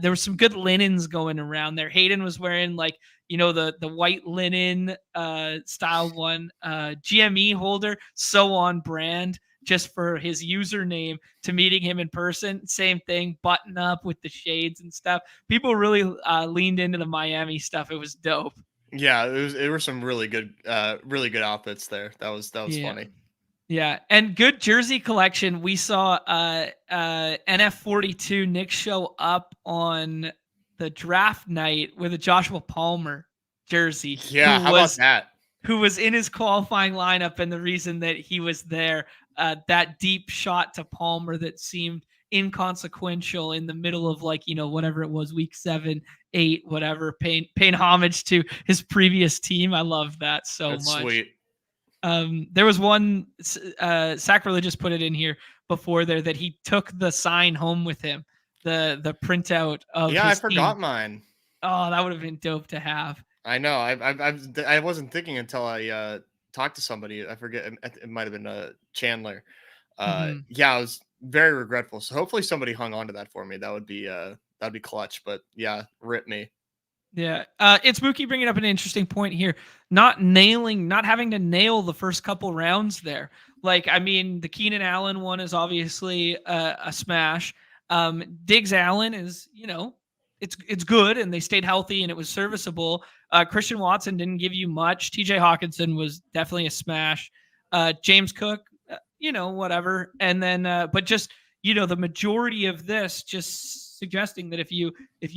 There was some good linens going around there. Hayden was wearing the white linen style one, GME holder, so on brand. Just for his username to meeting him in person. Same thing, button up with the shades and stuff. People really leaned into the Miami stuff. It was dope. Yeah, it were some really good outfits there. That was funny. Yeah, and good jersey collection. We saw NF42 Nick show up on the draft night with a Joshua Palmer jersey. Yeah, how about that? Who was in his qualifying lineup, and the reason that he was there, that deep shot to Palmer that seemed inconsequential in the middle of whatever it was, week 7, 8, whatever, paying homage to his previous team. I love that so That's much. Sweet. There was one, Sacrilegious put it in here before there, that he took the sign home with him, the printout of his I forgot team. mine. Oh, that would have been dope to have. I know. I wasn't thinking until I talked to somebody. I forget. It might have been Chandler. Yeah, I was very regretful. So hopefully somebody hung on to that for me. That'd be clutch. But yeah, rip me. Yeah, it's Mookie bringing up an interesting point here. Not having to nail the first couple rounds there. Like, I mean, the Keenan Allen one is obviously a smash. Diggs Allen is, it's good, and they stayed healthy, and it was serviceable. Christian Watson didn't give you much. TJ Hawkinson was definitely a smash. James Cook, whatever. And then, but just, the majority of this just suggesting that if you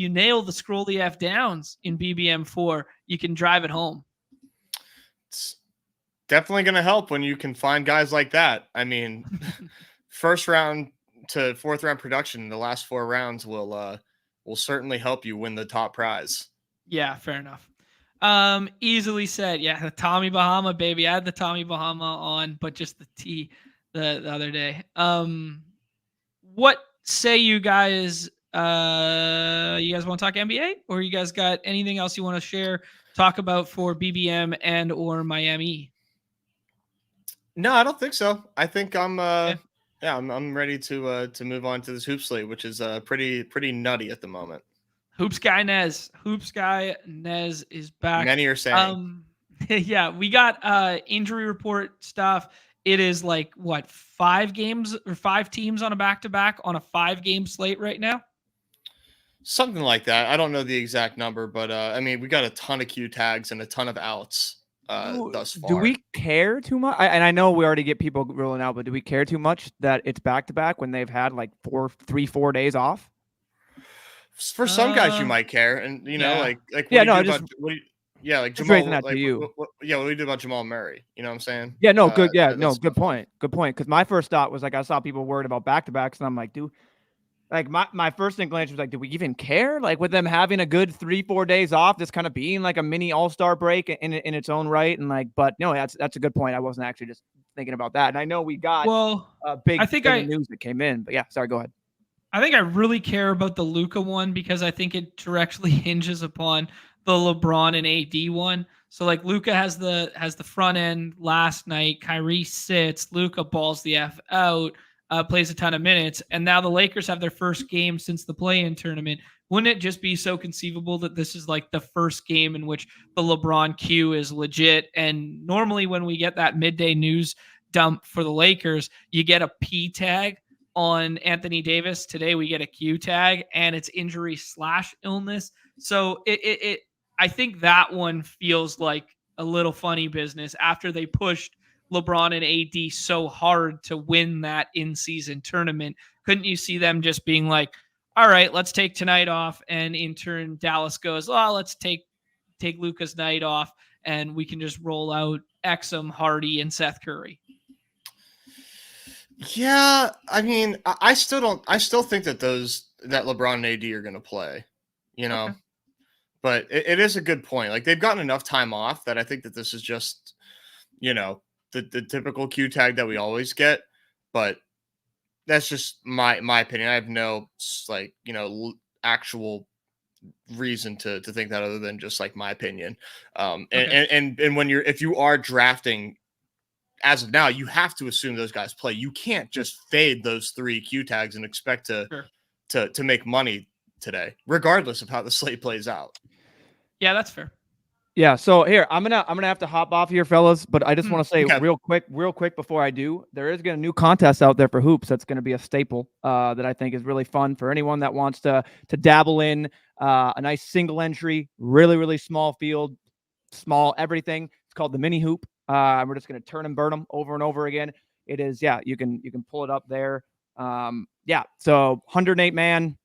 nail the scroll the F downs in BBM4, you can drive it home. It's definitely going to help when you can find guys like that. I mean, first round to fourth round production in the last 4 rounds will certainly help you win the top prize. Yeah, fair enough. Easily said. Yeah, the Tommy Bahama, baby. I had the Tommy Bahama on, but just the T the other day. What say you guys? You guys want to talk NBA, or you guys got anything else you want to share, talk about for BBM and or Miami? No, I don't think so. I think I'm I'm ready to move on to this hoop slate, which is pretty nutty at the moment. Hoops guy Nez is back. Many are saying. Yeah, we got injury report stuff. It is like what, 5 games or 5 teams on a back-to-back on a 5-game slate right now? Something like that. I don't know the exact number, but I mean, we got a ton of Q tags and a ton of outs thus far. Do we care too much? And I know we already get people rolling out, but do we care too much that it's back-to-back when they've had like 4 days off? For some guys, you might care, and like like Jamal. What do you do about Jamal Murray? You know what I'm saying? Yeah, no, good. Yeah, no, good point. Good point. Because my first thought was like I saw people worried about back-to-backs, and I'm like, dude, like my first inclination was like, do we even care? Like with them having a good 3-4 days off, this kind of being like a mini All-Star break in its own right, and like, but no, that's a good point. I wasn't actually just thinking about that, and I know we got big news that came in, but yeah, sorry, go ahead. I think I really care about the Luka one because I think it directly hinges upon the LeBron and AD one. So like Luka has the front end last night. Kyrie sits. Luka balls the F out, plays a ton of minutes. And now the Lakers have their first game since the play-in tournament. Wouldn't it just be so conceivable that this is like the first game in which the LeBron Q is legit? And normally when we get that midday news dump for the Lakers, you get a P tag on Anthony Davis. Today we get a Q tag, and it's injury/illness. So I think that one feels like a little funny business after they pushed LeBron and AD so hard to win that in-season tournament. Couldn't you see them just being like, all right, let's take tonight off, and in turn Dallas goes, oh, let's take Luka's night off, and we can just roll out Exum, Hardy, and Seth Curry. Yeah, I mean, I still think that LeBron and AD are going to play, okay. But it is a good point. Like they've gotten enough time off that I think that this is just, the typical Q tag that we always get. But that's just my opinion. I have no actual reason to think that other than just like my opinion. Okay. And if you are drafting. As of now, you have to assume those guys play. You can't just fade those 3 Q tags and expect to make money today, regardless of how the slate plays out. Yeah, that's fair. Yeah, so here I'm gonna have to hop off here, fellas. But I just want to say real quick before I do, there is a new contest out there for hoops that's going to be a staple that I think is really fun for anyone that wants to dabble in a nice single entry, really small field, small everything. It's called the mini hoop. We're just going to turn and burn them over and over again. It is, you can pull it up there. So 108 man,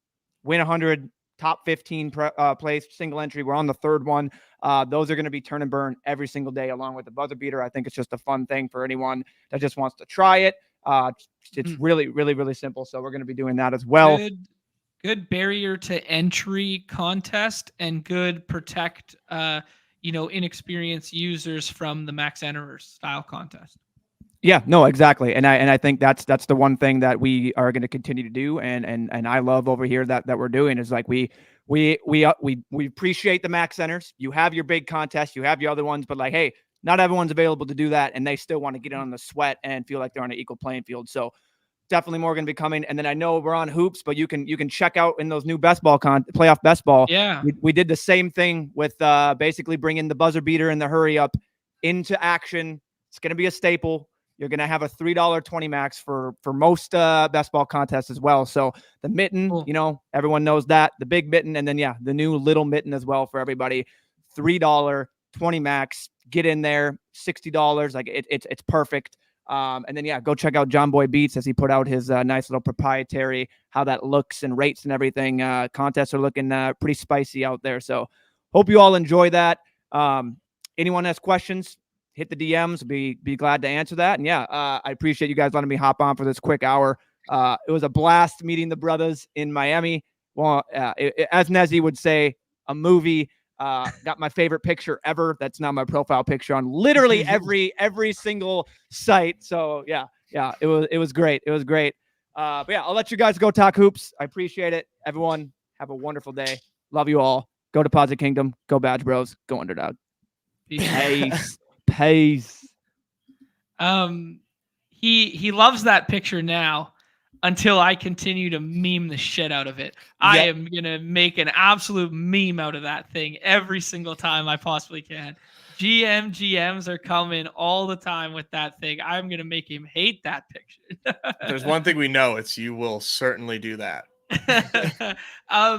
win 100, top 15 place single entry. We're on the third one. Those are going to be turn and burn every single day along with the buzzer beater. I think it's just a fun thing for anyone that just wants to try it. It's really, really, really simple. So we're going to be doing that as well. Good barrier to entry contest and good protect, inexperienced users from the max enterers style contest. Yeah, no, exactly. And I think that's the one thing that we are going to continue to do. And I love over here that we're doing is like, we appreciate the max centers. You have your big contests, you have your other ones, but like, hey, not everyone's available to do that. And they still want to get on the sweat and feel like they're on an equal playing field. So definitely more going to be coming. And then I know we're on hoops, but you can check out in those new best ball playoff best ball. Yeah. We did the same thing with basically bringing the buzzer beater and the hurry up into action. It's going to be a staple. You're going to have a $3.20 max for most best ball contests as well. So the mitten, cool. Everyone knows that. The big mitten, and then, the new little mitten as well for everybody. $3.20 max. Get in there. $60. Like, it's perfect. And then, go check out John Boy Beats as he put out his nice little proprietary, how that looks and rates and everything. Contests are looking pretty spicy out there. So hope you all enjoy that. Anyone has questions, hit the DMs. Be glad to answer that. And I appreciate you guys letting me hop on for this quick hour. It was a blast meeting the brothers in Miami. Well, as Nezzy would say, a movie. Got my favorite picture ever. That's not my profile picture on literally every single site. So it was great. It was great. But I'll let you guys go talk hoops. I appreciate it. Everyone have a wonderful day. Love you all. Go Deposit Kingdom. Go Badge Bros. Go Underdog. Peace. Peace. He loves that picture now until I continue to meme the shit out of it. Yep. I am going to make an absolute meme out of that thing every single time I possibly can. GMs are coming all the time with that thing. I'm going to make him hate that picture. There's one thing we know, it's you will certainly do that. I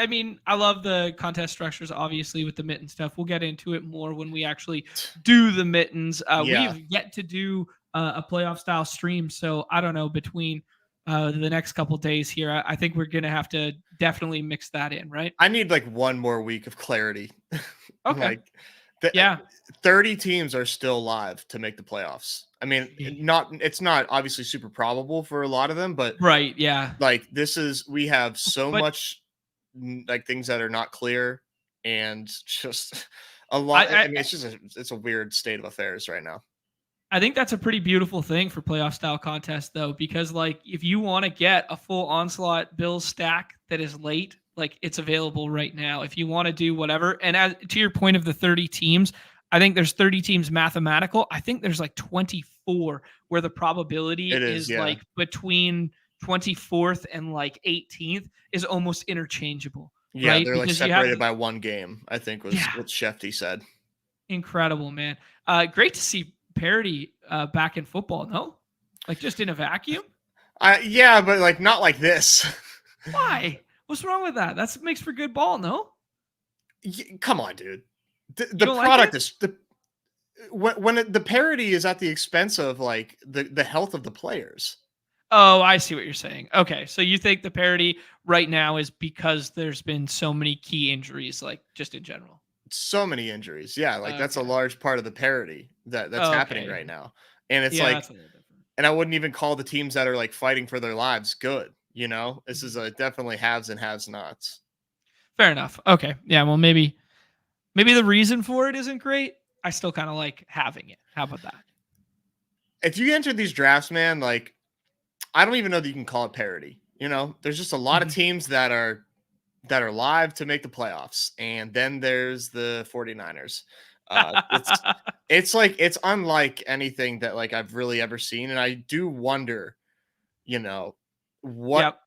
mean, I love the contest structures, obviously, with the mitten stuff. We'll get into it more when we actually do the mittens. We've yet to do a playoff style stream. So I don't know, between the next couple days here, I think we're going to have to definitely mix that in, right? I need like one more week of clarity. Okay. 30 teams are still live to make the playoffs. I mean, it's not obviously super probable for a lot of them, but right. Yeah. Like we have so much like things that are not clear and just a lot. It's a weird state of affairs right now. I think that's a pretty beautiful thing for playoff style contest though, because like if you want to get a full Onslaught Bills stack that is late, like it's available right now. If you want to do whatever, and to your point of the 30 teams, I think there's 30 teams mathematical. I think there's like 24 where the probability is like between 24th and like 18th is almost interchangeable. Yeah, right? They're because like separated by one game, I think was what Shefty said. Incredible, man. Great to see parity back in football, no? Like just in a vacuum? Yeah, but like not like this. Why? What's wrong with that? That makes for good ball, no? Come on, dude. The product is when the parity is at the expense of like the health of the players. Oh, I see what you're saying. Okay, so you think the parity right now is because there's been so many key injuries, like just in general? So many injuries. Yeah, like that's a large part of the parity that's happening right now. And it's like, and I wouldn't even call the teams that are like fighting for their lives good. You know, this is definitely haves and has nots. Fair enough. Okay. Yeah. Well, maybe the reason for it isn't great. I still kind of like having it. How about that? If you enter these drafts, man, like I don't even know that you can call it parity. You know, there's just a lot of teams that are live to make the playoffs. And then there's the 49ers. It's unlike anything that like I've really ever seen. And I do wonder, you know, what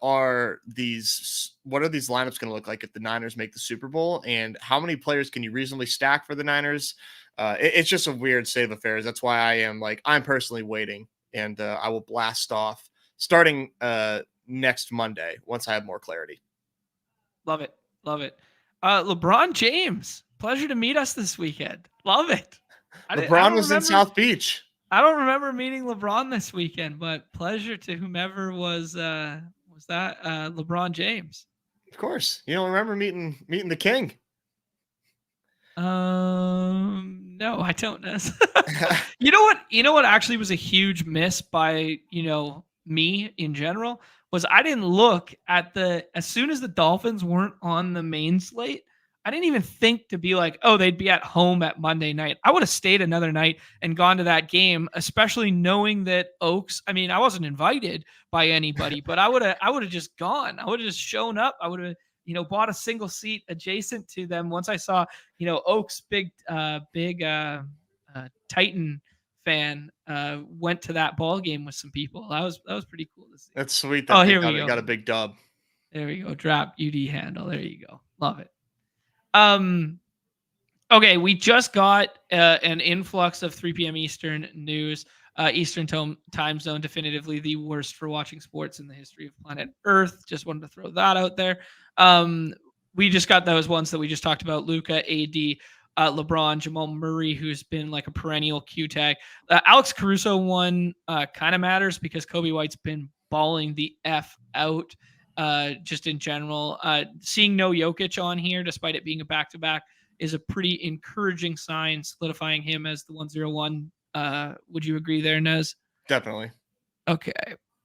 are these lineups going to look like if the Niners make the Super Bowl, and how many players can you reasonably stack for the Niners? It's just a weird state of affairs. That's why I'm personally waiting, and I will blast off starting next Monday once I have more clarity. Love it. LeBron James, pleasure to meet us this weekend. Love it. LeBron was in South Beach. I don't remember meeting LeBron this weekend, but pleasure to whomever was that? LeBron James. Of course. You don't remember meeting the king? No, I don't know. You know what? You know what actually was a huge miss by, me in general was I didn't look at as soon as the Dolphins weren't on the main slate, I didn't even think to be like, oh, they'd be at home at Monday night. I would have stayed another night and gone to that game, especially knowing that Oaks, I mean, I wasn't invited by anybody, but I would have just gone. I would have just shown up. I would have, bought a single seat adjacent to them once I saw, Oaks big Titan fan went to that ball game with some people. That was pretty cool to see. That's sweet. That here we go. Got a big dub. There we go. Drop UD handle. There you go. Love it. Okay, we just got an influx of 3 p.m. Eastern news. Eastern time zone, definitively the worst for watching sports in the history of planet Earth. Just wanted to throw that out there. We just got those ones that we just talked about: Luka, AD, LeBron, Jamal Murray, who's been like a perennial Q tag. Alex Caruso one kind of matters because Kobe White's been balling the F out just in general. Seeing no Jokic on here, despite it being a back-to-back, is a pretty encouraging sign, solidifying him as the 101. Would you agree there, Nez? Definitely. Okay.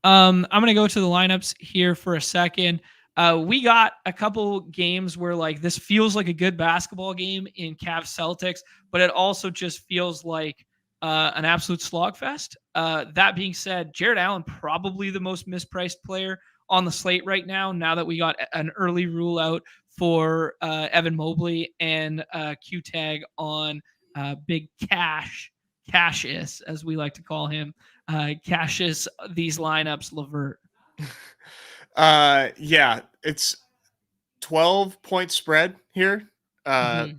I'm going to go to the lineups here for a second. We got a couple games where like this feels like a good basketball game in Cavs Celtics, but it also just feels like an absolute slogfest. That being said, Jared Allen, probably the most mispriced player on the slate right now that we got an early rule out for Evan Mobley and Q tag on Big Cassius, as we like to call him. Cassius, these lineups, Levert. Yeah, it's 12-point spread here. Kind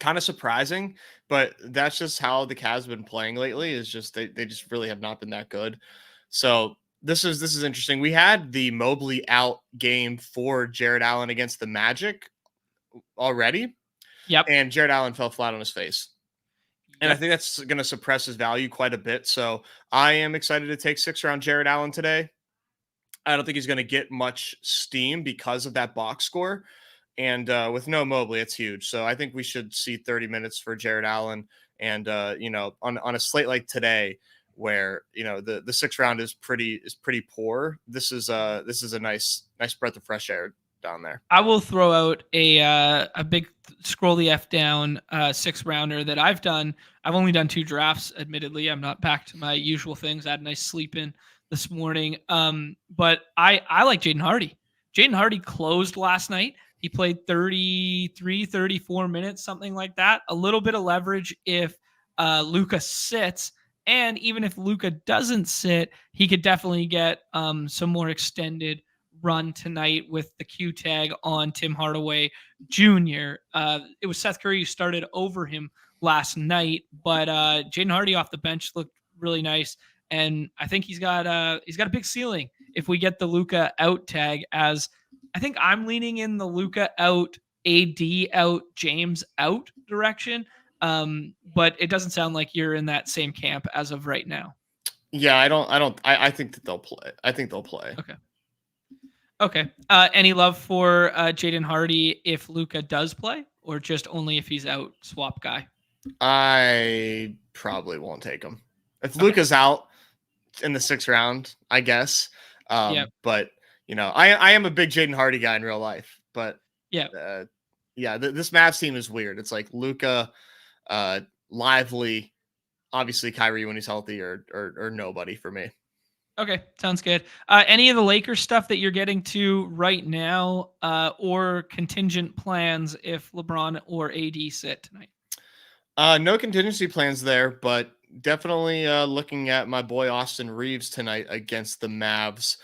of surprising, but that's just how the Cavs have been playing lately. Is just they just really have not been that good. So this is interesting. We had the Mobley out game for Jared Allen against the Magic already. Yep. And Jared Allen fell flat on his face. And I think that's going to suppress his value quite a bit. So I am excited to take 6-round Jared Allen today. I don't think he's going to get much steam because of that box score. And with no Mobley, it's huge. So I think we should see 30 minutes for Jared Allen. And, on a slate like today, where, the 6th round is pretty poor, this is a nice breath of fresh air down there. I will throw out a big scroll the F down 6th rounder that I've done. I've only done 2 drafts, admittedly. I'm not back to my usual things. I had a nice sleep in this morning. But I like Jaden Hardy. Jaden Hardy closed last night. He played 34 minutes, something like that. A little bit of leverage if Luka sits. And even if Luka doesn't sit, he could definitely get some more extended run tonight with the Q tag on Tim Hardaway Jr. It was Seth Curry who started over him last night, but Jaden Hardy off the bench looked really nice. And I think he's got a big ceiling if we get the Luka out tag, as I think I'm leaning in the Luka out, AD out, James out direction. But it doesn't sound like you're in that same camp as of right now. Yeah, I think that they'll play. I think they'll play. Okay. Any love for Jaden Hardy if Luka does play, or just only if he's out, swap guy? I probably won't take him. If Luka's out in the 6th round, I guess. But I am a big Jaden Hardy guy in real life. But this Mavs team is weird. It's like Luka, Lively, obviously Kyrie when he's healthy, or nobody for me. Okay, sounds good. Any of the Lakers stuff that you're getting to right now, or contingent plans if LeBron or AD sit tonight? No contingency plans there, but definitely looking at my boy Austin Reeves tonight against the Mavs.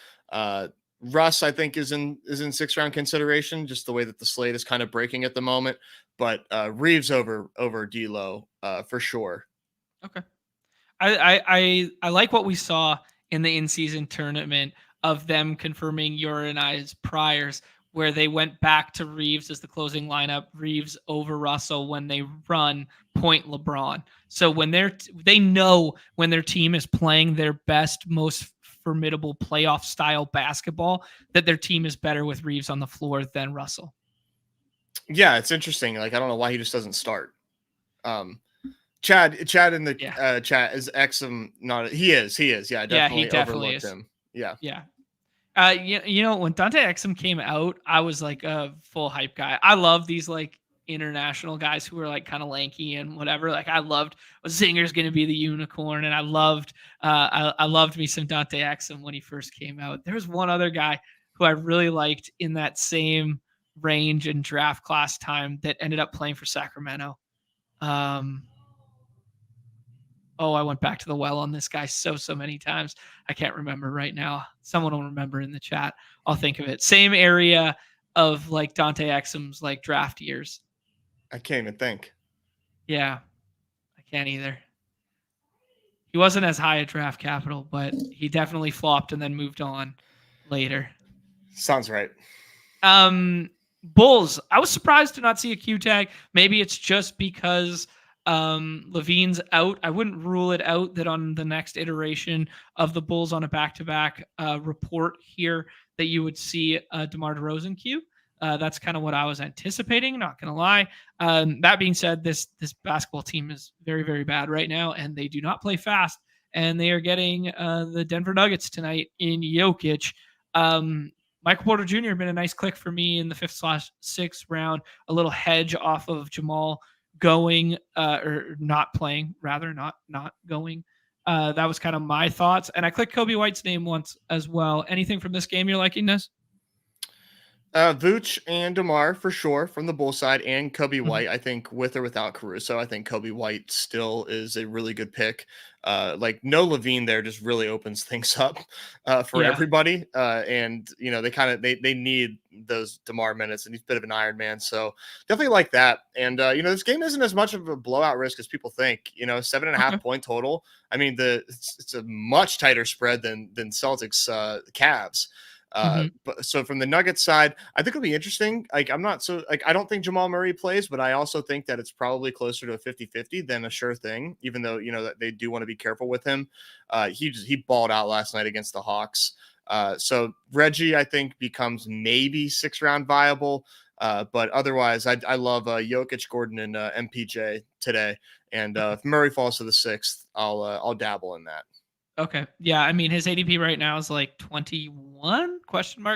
Russ, I think, is in 6th round consideration, just the way that the slate is kind of breaking at the moment. But Reeves over D'Lo for sure. Okay, I like what we saw in the in-season tournament of them confirming your and I's priors, where they went back to Reeves as the closing lineup, Reeves over Russell when they run point LeBron. So when they know when their team is playing their best, most formidable playoff style basketball, that their team is better with Reeves on the floor than Russell. Yeah, it's interesting. Like, I don't know why he just doesn't start. Chad in the chat is Exum. Not he is. Yeah, He definitely overlooked is. him. Yeah. You know, when Dante Exum came out, I was like a full hype guy. I love these like international guys who are like kind of lanky and whatever. Like I loved Zinger's going to be the unicorn, and I loved me some Dante Exum when he first came out. There was one other guy who I really liked in that same range and draft class time that ended up playing for Sacramento. I went back to the well on this guy so many times. I can't remember right now. Someone will remember in the chat. I'll think of it. Same area of like Dante Exum's like draft years. I can't even think. Yeah, I can't either. He wasn't as high a draft capital, but he definitely flopped and then moved on later. Sounds right. Bulls. I was surprised to not see a Q tag. Maybe it's just because Levine's out. I wouldn't rule it out that on the next iteration of the Bulls on a back-to-back report here that you would see DeMar DeRozan Q. That's kind of what I was anticipating, not going to lie. That being said, this basketball team is very, very bad right now, and they do not play fast, and they are getting the Denver Nuggets tonight in Jokic. Michael Porter Jr. been a nice click for me in the 5/6 round, a little hedge off of Jamal going or not playing, rather not going. That was kind of my thoughts. And I clicked Kobe White's name once as well. Anything from this game you're liking, Nez? Vooch and DeMar for sure from the Bull side, and Kobe White. I think with or without Caruso, I think Kobe White still is a really good pick. Like no Levine there just really opens things up for everybody. And you know, they need those DeMar minutes, and he's a bit of an Iron Man. So definitely like that. And you know, this game isn't as much of a blowout risk as people think. You know, 7.5 point total. I mean, it's a much tighter spread than Celtics Cavs. But so from the Nuggets side, I think it'll be interesting. Like, I don't think Jamal Murray plays, but I also think that it's probably closer to a 50-50 than a sure thing, even though, you know, that they do want to be careful with him. He balled out last night against the Hawks. So Reggie, I think, becomes maybe 6-round viable. But otherwise, I love Jokic, Gordon, and MPJ today. And if Murray falls to the 6th, I'll dabble in that. Okay. Yeah. I mean, his ADP right now is like 21 ?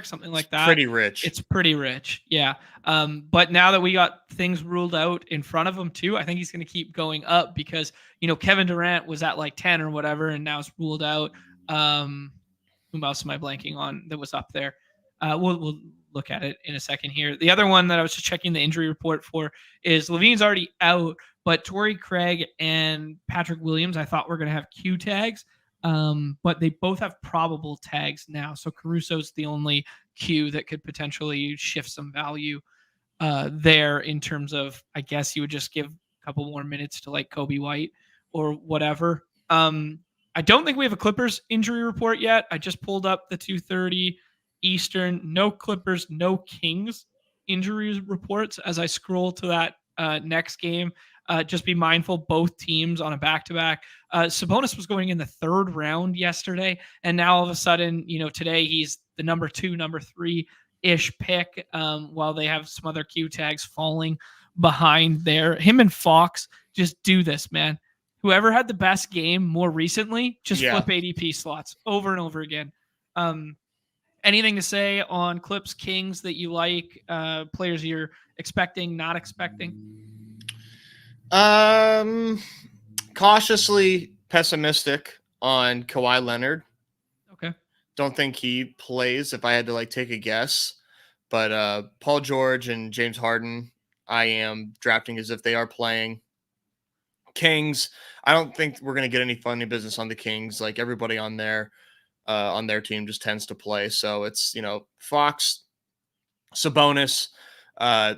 Something like that. Pretty rich. It's pretty rich. Yeah. But now that we got things ruled out in front of him too, I think he's going to keep going up because, you know, Kevin Durant was at like 10 or whatever, and now it's ruled out. Who else am I blanking on that was up there? We'll look at it in a second here. The other one that I was just checking the injury report for is Levine's already out, but Torrey Craig and Patrick Williams, I thought were going to have Q tags. But they both have probable tags now. So Caruso's the only Q that could potentially shift some value there in terms of, I guess you would just give a couple more minutes to like Kobe White or whatever. I don't think we have a Clippers injury report yet. I just pulled up the 2:30 Eastern. No Clippers, no Kings injury reports as I scroll to that next game. Just be mindful, both teams on a back-to-back. Sabonis was going in the 3rd round yesterday, and now all of a sudden, you know, today he's the number 2, number 3-ish pick, while they have some other Q tags falling behind there. Him and Fox just do this, man. Whoever had the best game more recently, just flip ADP slots over and over again. Anything to say on Clips Kings that you like, players you're expecting, not expecting? Cautiously pessimistic on Kawhi Leonard. Okay. Don't think he plays if I had to like take a guess, but Paul George and James Harden, I am drafting as if they are playing. Kings, I don't think we're going to get any funny business on the Kings. Like everybody on their team just tends to play. So it's, you know, Fox, Sabonis,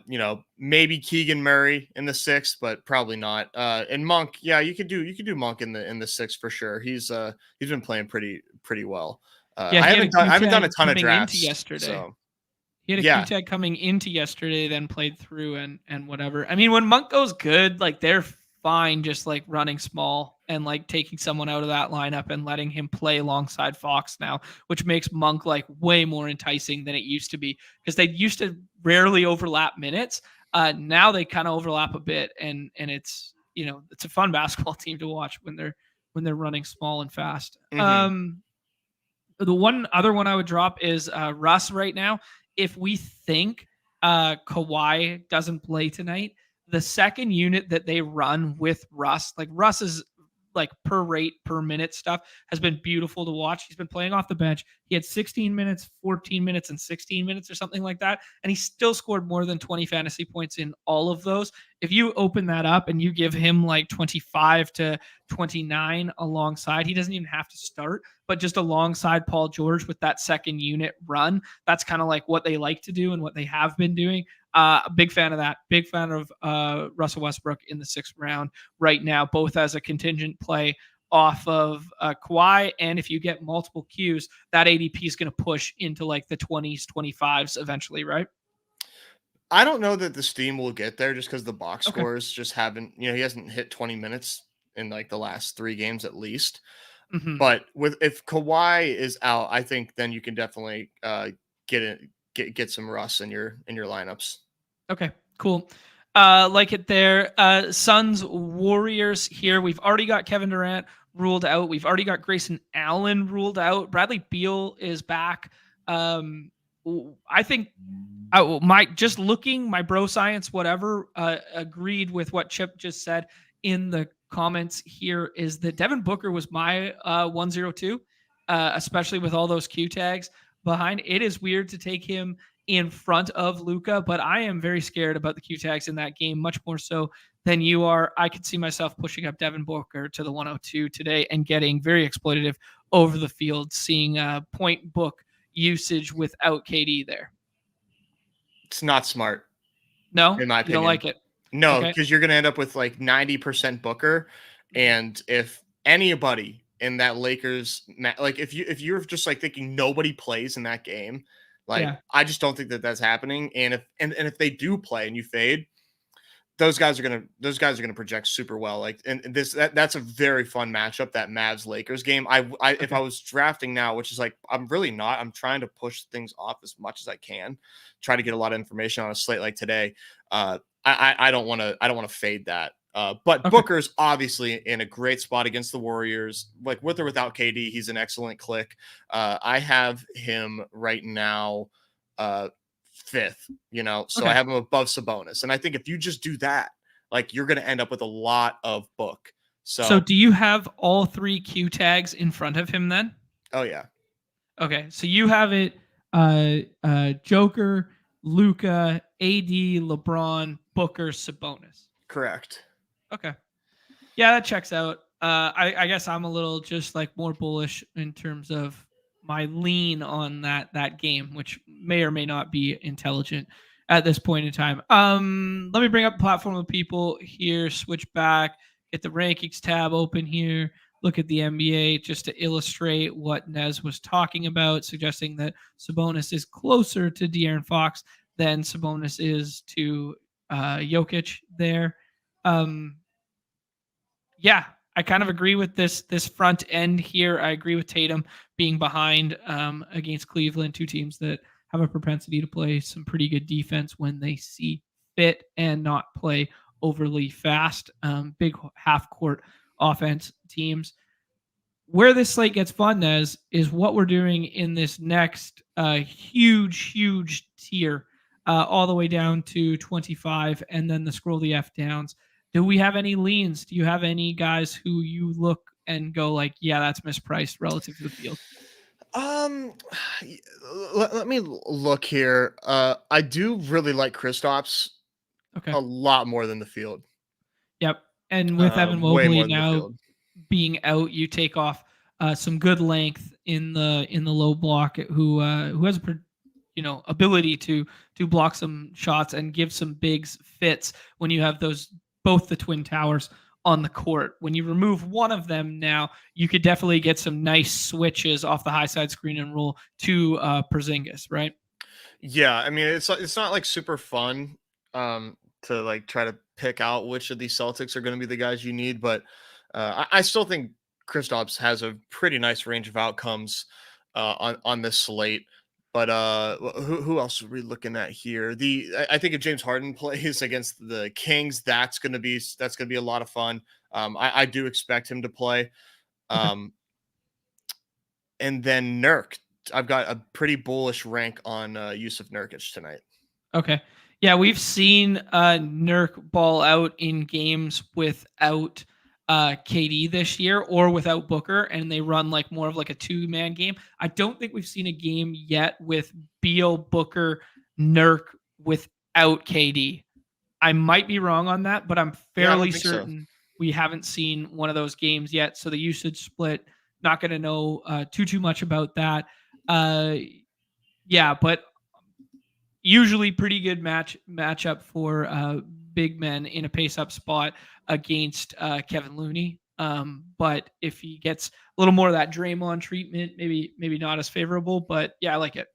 you know, maybe Keegan Murray in the 6th, but probably not. And Monk, yeah, you could do Monk in the 6th for sure. He's been playing pretty well. I haven't done a ton of drafts yesterday. So. He had a Q tag coming into yesterday, then played through and whatever. I mean, when Monk goes good, like they're fine just like running small and like taking someone out of that lineup and letting him play alongside Fox now, which makes Monk like way more enticing than it used to be, because they used to rarely overlap minutes. Now they kind of overlap a bit, and it's, you know, it's a fun basketball team to watch when they're running small and fast. Mhm. The one other one I would drop is Russ right now. If we think Kawhi doesn't play tonight, the second unit that they run with Russ, like Russ's like per rate per minute stuff has been beautiful to watch. He's been playing off the bench. He had 16 minutes, 14 minutes, and 16 minutes or something like that. And he still scored more than 20 fantasy points in all of those. If you open that up and you give him like 25 to 29 alongside, he doesn't even have to start, but just alongside Paul George with that second unit run, that's kind of like what they like to do and what they have been doing. A big fan of that. Big fan of Russell Westbrook in the 6th round right now, both as a contingent play off of Kawhi, and if you get multiple Qs, that ADP is going to push into like the 20s, 25s eventually, right? I don't know that the steam will get there just because the box Okay. scores just haven't, you know, he hasn't hit 20 minutes in like the last 3 games at least. Mm-hmm. But if Kawhi is out, I think then you can definitely get some Russ in your lineups. Okay, cool. Like it there. Suns Warriors here. We've already got Kevin Durant ruled out. We've already got Grayson Allen ruled out. Bradley Beal is back. I think my bro science, whatever, agreed with what Chip just said in the comments here, is that Devin Booker was my 102, especially with all those Q tags behind. It is weird to take him in front of Luka, but I am very scared about the Q tags in that game, much more so than you are. I could see myself pushing up Devin Booker to the 102 today and getting very exploitative over the field, seeing point book usage without KD there. It's not smart. No, in my you opinion. don't like it. No, Okay. because you're going to end up with like 90% Booker. And if anybody in that Lakers, like if you're just like thinking nobody plays in that game, like Yeah. I just don't think that that's happening. And if they do play and you fade, those guys are gonna project super well. Like and that's a very fun matchup, that Mavs Lakers game. If I was drafting now, which is like I'm really not, I'm trying to push things off as much as I can, try to get a lot of information on a slate like today. I don't want to fade that. But Booker's obviously in a great spot against the Warriors. Like with or without KD, he's an excellent click. I have him right now 5th, you know, so I have him above Sabonis. And I think if you just do that, like you're going to end up with a lot of Book. So do you have all 3 Q tags in front of him then? Oh yeah. Okay. So you have it Joker, Luka, AD, LeBron, Booker, Sabonis. Correct. Okay. Yeah, that checks out. I guess I'm a little just like more bullish in terms of my lean on that game, which may or may not be intelligent at this point in time. Let me bring up the platform of people here, switch back, get the rankings tab open here, look at the NBA just to illustrate what Nez was talking about, suggesting that Sabonis is closer to De'Aaron Fox than Sabonis is to Jokic there. Yeah, I kind of agree with this front end here. I agree with Tatum being behind against Cleveland, 2 teams that have a propensity to play some pretty good defense when they see fit and not play overly fast. Big half court offense teams. Where this slate gets fun, Nez, is what we're doing in this next huge tier, all the way down to 25, and then the scroll the F downs. Do we have any leans? Do you have any guys who you look and go like, yeah, that's mispriced relative to the field? Let me look here. I do really like Kristaps a lot more than the field. Yep. And with Evan Mobley now being out, you take off some good length in the low block, who has ability to block some shots and give some bigs fits when you have both the twin towers on the court. When you remove one of them now, you could definitely get some nice switches off the high side screen and roll to Porzingis, right? Yeah, I mean it's not like super fun to like try to pick out which of these Celtics are going to be the guys you need, but I still think Kristaps has a pretty nice range of outcomes on this slate. But who else are we looking at here? I think if James Harden plays against the Kings, that's gonna be a lot of fun. I do expect him to play. Okay. And then Nurk. I've got a pretty bullish rank on Yusuf Nurkic tonight. Okay. Yeah, we've seen Nurk ball out in games without KD this year or without Booker, and they run like more of like a 2-man game. I don't think we've seen a game yet with Beal, Booker, Nurk without KD. I might be wrong on that, but I'm fairly certain we haven't seen one of those games yet. So the usage split, not going to know too much about that. Yeah, but usually pretty good matchup for big men in a pace-up spot against Kevin Looney. But if he gets a little more of that Draymond treatment, maybe not as favorable. But yeah, I like it.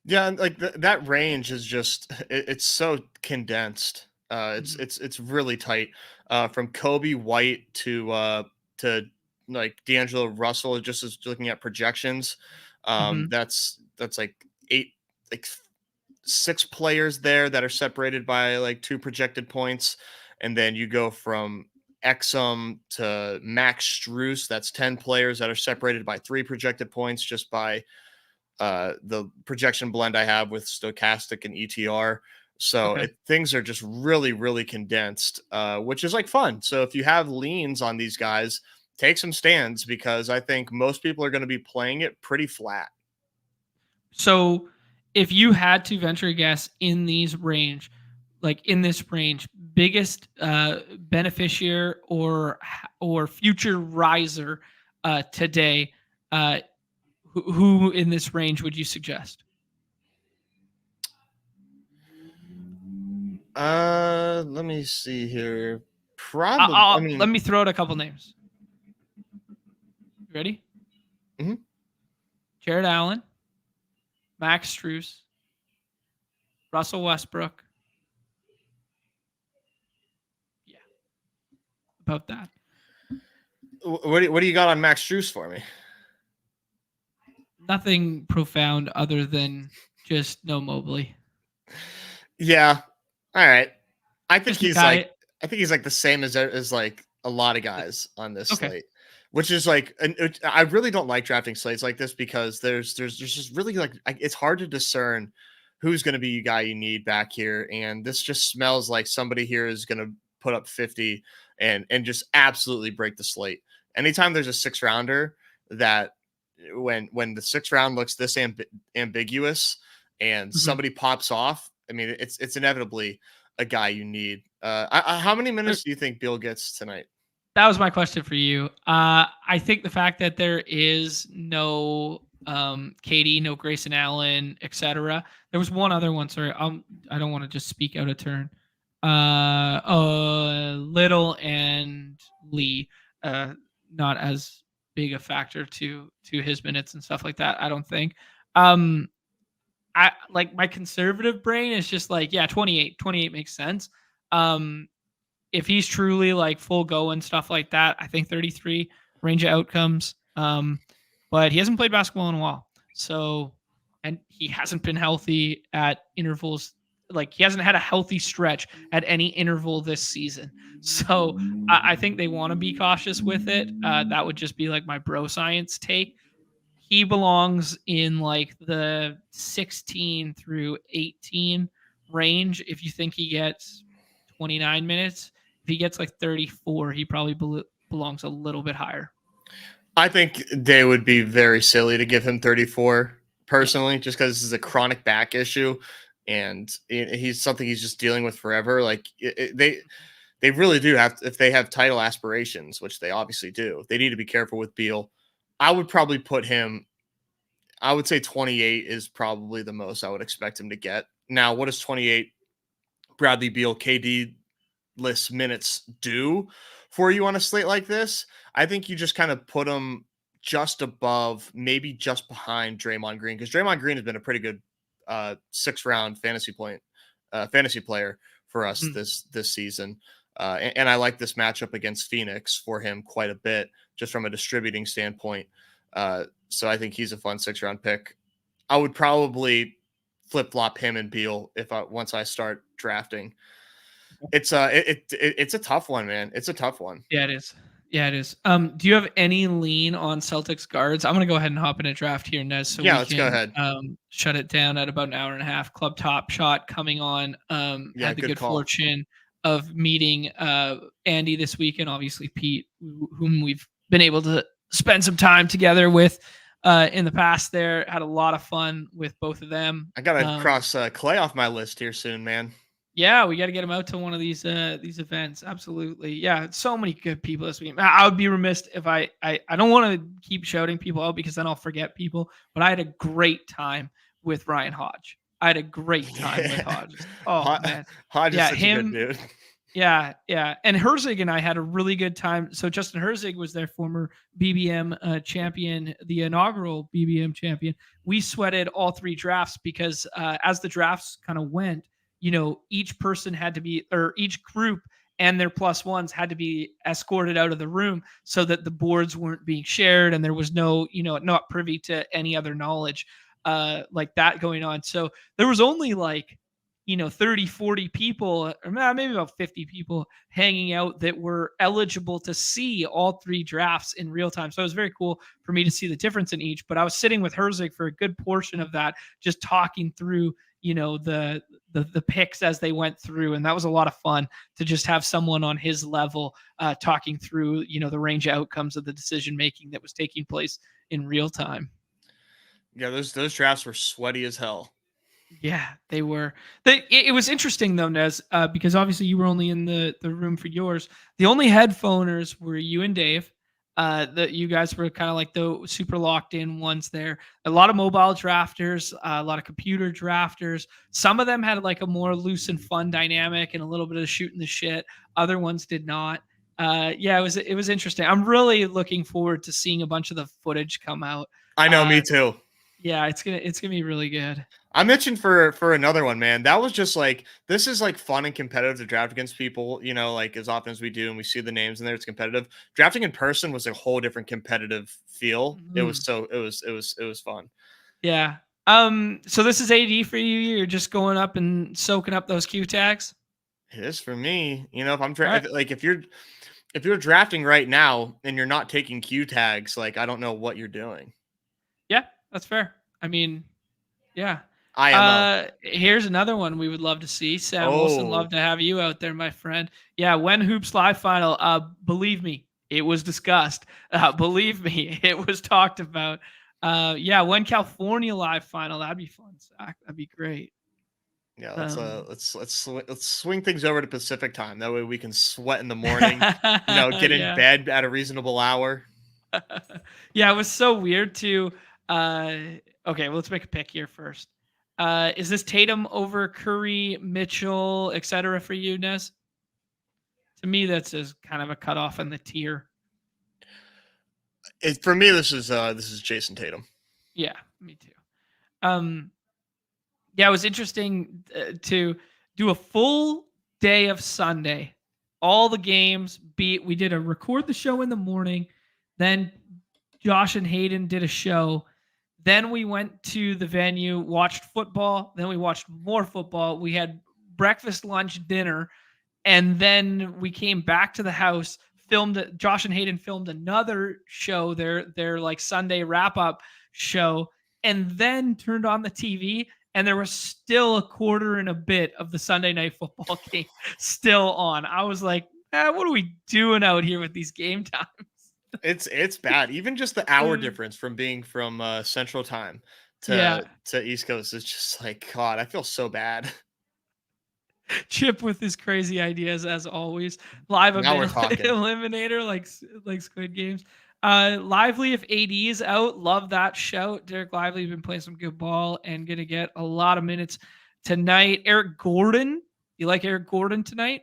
Yeah, and like that range is just it's so condensed. It's really tight. From Kobe White to like D'Angelo Russell, just as looking at projections. That's like like 6 players there that are separated by like 2 projected points, and then you go from Exum to Max Strus. That's 10 players that are separated by 3 projected points just by the projection blend I have with stochastic and ETR. So things are just really, really condensed, which is like fun. So if you have leans on these guys, take some stands because I think most people are going to be playing it pretty flat. So if you had to venture a guess in this range, biggest beneficiary or future riser today, who in this range would you suggest? Let me see here. Probably. Let me throw out a couple names. Ready? Mm-hmm. Jared Allen, Max Strus, Russell Westbrook. Yeah, about that. What do you got on Max Strus for me? Nothing profound other than just no Mobley. Yeah. All right. I think he's like the same as like a lot of guys on this slate, which is like, I really don't like drafting slates like this because there's just really like, it's hard to discern who's going to be the guy you need back here. And this just smells like somebody here is going to put up 50 and just absolutely break the slate. Anytime there's a 6 rounder that when the 6th round looks this ambiguous and somebody pops off, I mean, it's inevitably a guy you need. How many minutes do you think Beal gets tonight? That was my question for you. I think the fact that there is no KD, no Grayson Allen, etc. There was one other one. Sorry, I don't want to just speak out of turn. Little and Lee, not as big a factor to his minutes and stuff like that. I don't think. I like my conservative brain is just like, yeah, 28 makes sense. If he's truly like full go and stuff like that, I think 33 range of outcomes. But he hasn't played basketball in a while. So, and he hasn't been healthy at intervals. Like he hasn't had a healthy stretch at any interval this season. So I think they want to be cautious with it. That would just be like my bro science take. He belongs in like the 16 through 18 range. If you think he gets 29 minutes, if he gets like 34, he probably belongs a little bit higher. I think they would be very silly to give him 34 personally, just because this is a chronic back issue and he's something he's just dealing with forever. Like they really do have, if they have title aspirations, which they obviously do, they need to be careful with Beal. I would probably put him, I would say 28 is probably the most I would expect him to get. Now, what does 28 Bradley Beal KD list minutes do for you on a slate like this? I think you just kind of put him just above, maybe just behind Draymond Green, because Draymond Green has been a pretty good 6th round fantasy player for us this season. And I like this matchup against Phoenix for him quite a bit, just from a distributing standpoint. So I think he's a fun 6-round pick. I would probably flip-flop him and Beal once I start drafting. It's a tough one, man. It's a tough one. Yeah, it is. Yeah, it is. Do you have any lean on Celtics guards? I'm gonna go ahead and hop in a draft here, Nez. So let's go ahead. Shut it down at about an hour and a half. Club Top Shot coming on. Had the good fortune of meeting Andy this week, and obviously Pete, whom we've been able to spend some time together with in the past. There had a lot of fun with both of them. I gotta cross Clay off my list here soon, man. Yeah, we got to get him out to one of these events. Absolutely. Yeah, so many good people this week. I would be remiss if I don't want to keep shouting people out because then I'll forget people, but I had a great time with Ryan Hodge. I had a great time with Hodge. Oh, man. Hodge is such a good dude. Yeah. And Herzig and I had a really good time. So Justin Herzig was their former BBM champion, the inaugural BBM champion. We sweated all 3 drafts because as the drafts kind of went, each person had to be, or each group and their +1s had to be escorted out of the room so that the boards weren't being shared and there was no, not privy to any other knowledge like that going on. So there was only 30, 40 people, or maybe about 50 people hanging out that were eligible to see all 3 drafts in real time. So it was very cool for me to see the difference in each, but I was sitting with Herzig for a good portion of that, just talking through, the picks as they went through. And that was a lot of fun to just have someone on his level talking through, the range of outcomes of the decision-making that was taking place in real time. Yeah, those drafts were sweaty as hell. Yeah, they were. It was interesting though, Nez, because obviously you were only in the room for yours. The only headphoners were you and Dave. That you guys were kind of like the super locked in ones there. A lot of mobile drafters, a lot of computer drafters. Some of them had a more loose and fun dynamic and a little bit of shooting the shit. Other ones did not. Yeah, it was interesting. I'm really looking forward to seeing a bunch of the footage come out. I know, me too. Yeah, it's gonna be really good. I'm itching for another one, man. That was just this is fun and competitive to draft against people, as often as we do, and we see the names in there. It's competitive. Drafting in person was a whole different competitive feel. Mm-hmm. It was fun. Yeah. So this is AD for you. You're just going up and soaking up those Q tags. It is for me. If I'm if you're drafting right now and you're not taking Q tags, I don't know what you're doing. Yeah, that's fair. I mean, yeah. Here's another one we would love to see. Sam Wilson, love to have you out there, my friend. Yeah, when Hoops Live final, believe me, it was discussed. Believe me, it was talked about. Yeah, when California Live final, that'd be fun, Zach. That'd be great. Yeah, let's swing things over to Pacific time. That way we can sweat in the morning. Get in bed at a reasonable hour. Yeah, it was so weird too. Okay, well, let's make a pick here first. Is this Tatum over Curry, Mitchell, etc. for you, Nez? To me, that's kind of a cutoff in the tier. For me, this is Jason Tatum. Yeah, me too. Yeah, it was interesting to do a full day of Sunday, all the games. We did record the show in the morning, then Josh and Hayden did a show. Then we went to the venue, watched football. Then we watched more football. We had breakfast, lunch, dinner. And then we came back to the house, Josh and Hayden filmed another show, their Sunday wrap-up show, and then turned on the TV. And there was still a quarter and a bit of the Sunday night football game still on. I was like, what are we doing out here with these game times? It's bad. Even just the hour difference from being from Central Time to East Coast is just God, I feel so bad. Chip with his crazy ideas as always. Live eliminator like Squid Games. Lively, if AD is out, love that shout. Derek Lively's been playing some good ball and gonna get a lot of minutes tonight. Eric Gordon, you like Eric Gordon tonight?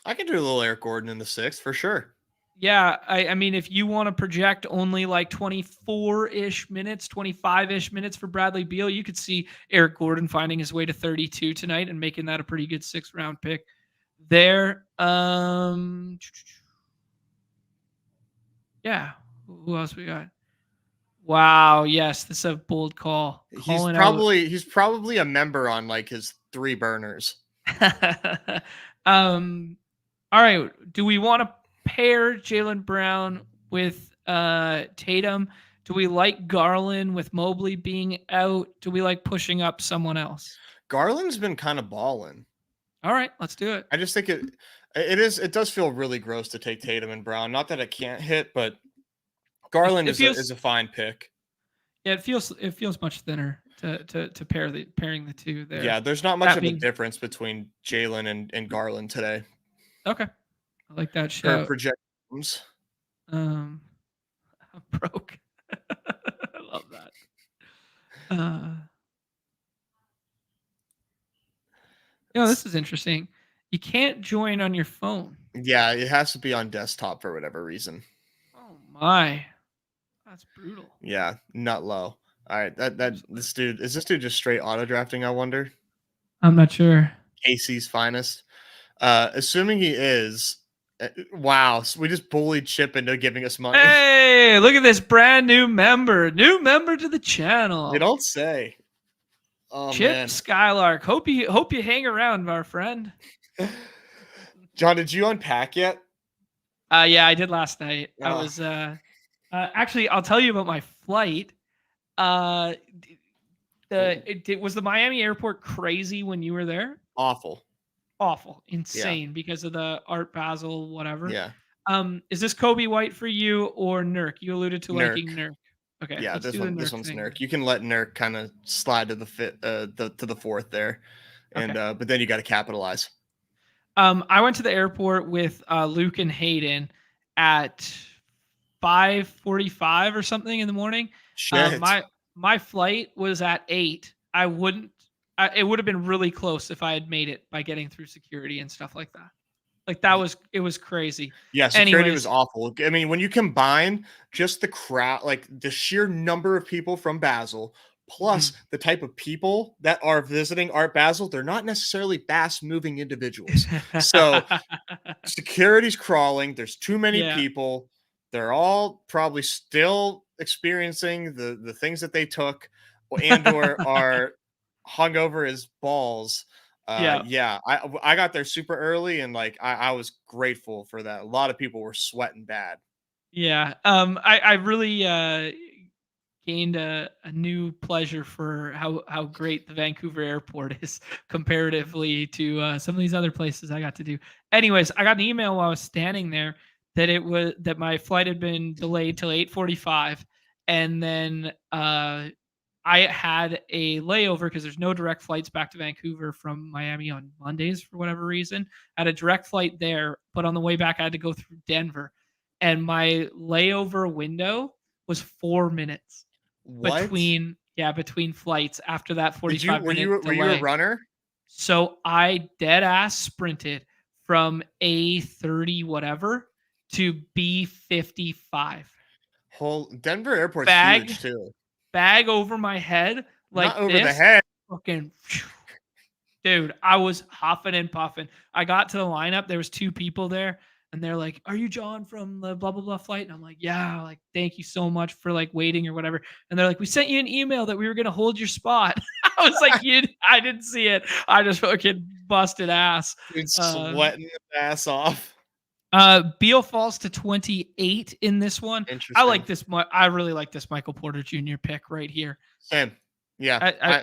I can do a little Eric Gordon in the 6th for sure. Yeah, I mean, if you want to project only like 24-ish minutes, 25-ish minutes for Bradley Beal, you could see Eric Gordon finding his way to 32 tonight and making that a pretty good 6th-round pick there. Yeah. Who else we got? Wow, yes, this is a bold call. He's probably a member on like his 3 burners. All right. Do we want to pair Jaylen Brown with Tatum? Do we like Garland with Mobley being out? Do we like pushing up someone else? Garland's been kind of balling. All right, let's do it. I just think it does feel really gross to take Tatum and Brown. Not that it can't hit, but Garland is a fine pick. Yeah, it feels much thinner to pairing the two there. Yeah, there's not much of a difference between Jaylen and Garland today. Okay, I like that shout. Projections. I'm broke. I love that. This is interesting. You can't join on your phone. Yeah, it has to be on desktop for whatever reason. Oh my, that's brutal. Yeah, not low. All right, this dude just straight auto drafting? I wonder. I'm not sure. KC's finest. Assuming he is. Wow, so we just bullied Chip into giving us money. Hey, look at this brand new member to the channel. You don't say. Oh, Chip man. Skylark. Hope you hang around, our friend. John, did you unpack yet? Yeah, I did last night. Oh. I was actually, I'll tell you about my flight. Was the Miami airport crazy when you were there? Awful, insane because of the Art Basel, whatever. Yeah. Is this Kobe White for you or Nurk? You alluded to liking Nurk. Okay. Yeah, this one's Nurk. You can let Nurk kind of slide to the to the 4th there, and but then you got to capitalize. I went to the airport with Luke and Hayden at 5:45 or something in the morning. Shit. My flight was at 8. It would have been really close if I had made it by getting through security and stuff like that. Like it was crazy. Yeah, security was awful. I mean, when you combine just the crowd, like the sheer number of people from Basel, plus the type of people that are visiting Art Basel, they're not necessarily fast-moving individuals. So security's crawling. There's too many people. They're all probably still experiencing the things that they took and or are hungover as balls. I got there super early and like I was grateful for that. A lot of people were sweating bad. Yeah. I really gained a new pleasure for how great the Vancouver airport is comparatively to some of these other places I got to do. Anyways, I got an email while I was standing there that my flight had been delayed till 8:45, and then I had a layover because there's no direct flights back to Vancouver from Miami on Mondays for whatever reason. I had a direct flight there, but on the way back I had to go through Denver, and my layover window was 4 minutes. What? Between flights after that 45 minutes. Were you a runner? So I dead ass sprinted from A30 whatever to B55. Denver airport's huge too. Bag over my head, like not over the head. Fucking dude, I was huffing and puffing. I got to the lineup. There was 2 people there, and they're like, "Are you John from the blah blah blah flight?" And I'm like, "Yeah." Like, "Thank you so much for like waiting or whatever." And they're like, "We sent you an email that we were gonna hold your spot." I was like, I didn't see it. I just fucking busted ass. Dude, sweating his ass off. Beal falls to 28 in this one. I like this. I really like this Michael Porter Jr. pick right here. Same. Yeah.